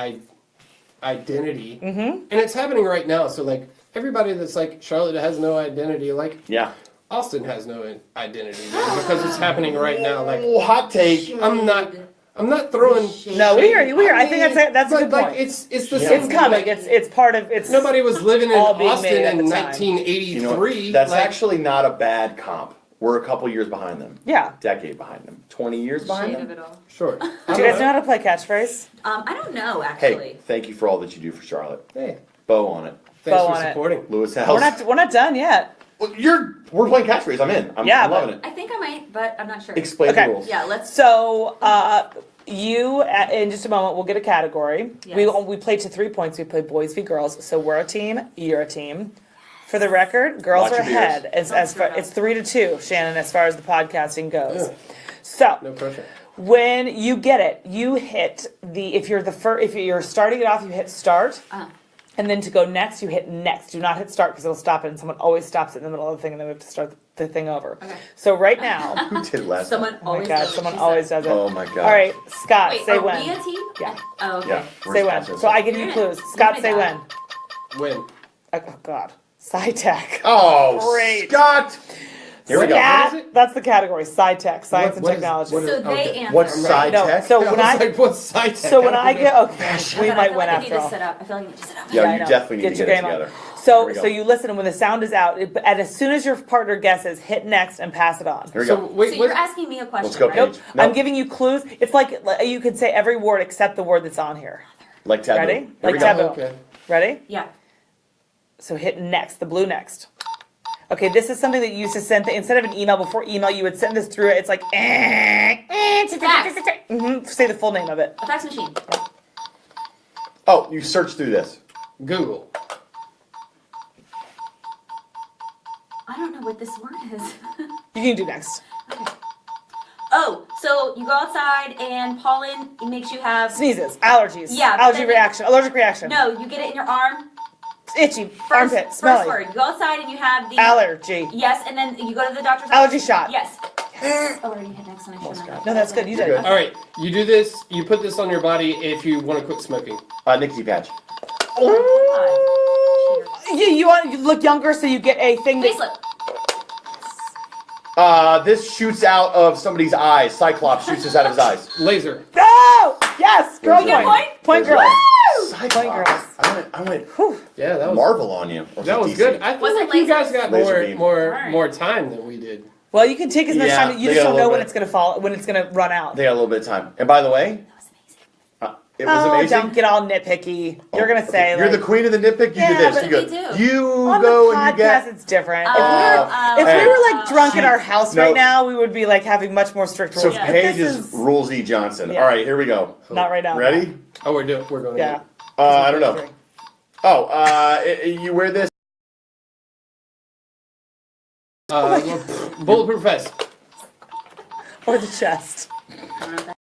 identity, and it's happening right now. So like everybody that's like Charlotte has no identity, like Yeah. Austin has no identity because it's happening right now. Like Oh, hot take. I'm not throwing. No, we hear you. We hear. I think that's a But good like point. it's the Yeah. same. It's coming. Like, It's part of it's. nobody was living in all being Austin made at in the time. 1983. You know what? That's like, actually not a bad comp. We're a couple years behind them. Yeah. Decade behind them. 20 years behind Shade of them. it all. sure. Do you guys know how to play catchphrase? I don't know Hey, actually. thank you for all that you do for Charlotte. Hey, Bow on it. thanks Bow for on it. supporting. Lewis We're House. not done yet. Well, we're playing catchphrase. I'm in. I'm Yeah, loving it. I think I might, but I'm not sure. Explain Okay. the rules. Yeah, let's. So in just a moment we'll get a category. Yes. We play to 3 points. We play boys v girls. So we're a team. You're a team. For the record, girls Watch are your beers. ahead. As far, it's 3-2, Shannon, as far as the podcasting goes. Yeah. So No pressure. when you get it, you hit the if you're starting it off, you hit start. And then to go next, you hit next. Do not hit start because it'll stop it, and someone always stops it in the middle of the thing, and then we have to start the thing over. Okay. So right now, Who did it last Someone time? oh my always God, does what someone she always said. does it. Oh my god. All right, Scott, Wait, say are when. we a team? Yeah. Oh, okay. Yeah. Say when. So I give you clues. Scott, say when. When? Oh God. Sci-tech. Oh, Great. Scott. Here we go. Scat, What is it? that's the category. Sci-tech, science and What is- technology. what is- So they okay. answered. What's right? No, sci-tech? so I when was I like, what's sci-tech? so when I get okay, we God, might I feel win like I after need to all. sit up. I feel like I need to sit up. Yeah, I you know. definitely need to your get it game on. together. So Here we go. so you listen, and when the sound is out, and as soon as your partner guesses, hit next and pass it on. Here we So go. wait, So you're what? asking me a question, Let's go, right? Paige. I'm Nope. giving you clues. It's like you could say every word except the word that's on here. Like taboo. Ready? Here Like we go. taboo. Okay. Ready? Yeah. So hit next, the blue next. Okay, this is something that you used to send instead of an email. Before email, you would send this through it. It's like say the full name of it. A fax machine. Oh, you search through this. Google. I don't know what this word is. You can do next. Oh, so you go outside and pollen it makes you have. Sneezes, allergies. Yeah, Allergy then- reaction, allergic reaction. No, you get it in your arm. Itchy, First, armpit, smelly. first word. You go outside and you have the. Allergy. Yes, and then you go to the doctor's Allergy office. shot. Yes. Oh, I already hit next and I shouldn't have. No, that's good. You You're did good. it. All right, you do this. You put this on your body if you want to quit smoking. Nicotine patch. Oh my God. You look younger, so you get a thing that. Facelift. This shoots out of somebody's eyes. Cyclops shoots this out of his eyes. Laser. No! Yes! Girl You get a point. Point There's girl. Cyclops. Point girls. I went Yeah, that was Marvel on you. Or that was DC. good. I feel Was it like you guys lasers? got Laser beam. Alright. more time than we did. Well, you can take as much Yeah, time. You they just got a don't know little when bit. it's gonna fall, when it's gonna run out. They got a little bit of time. And by the way, That was amazing. it was amazing. Don't get all nitpicky. You're gonna Okay. say You're like, the queen of the nitpick. You Yeah, do this. but You go. we do. You on go the and you podcast, get. it's different. Oh, If we hey. were like drunk in our house No. right now, we would be like having much more strict rules. So Yeah. But Paige this is Rules E. Johnson. Yeah. All right, here we go. not right now. Ready? Oh, we're going. Yeah. I don't know. Oh, you wear this. Bulletproof vest. Or the chest. I don't know what that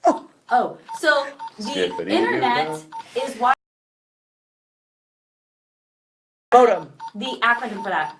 is. Oh, so the Skippity internet is why Modem. the acronym for that.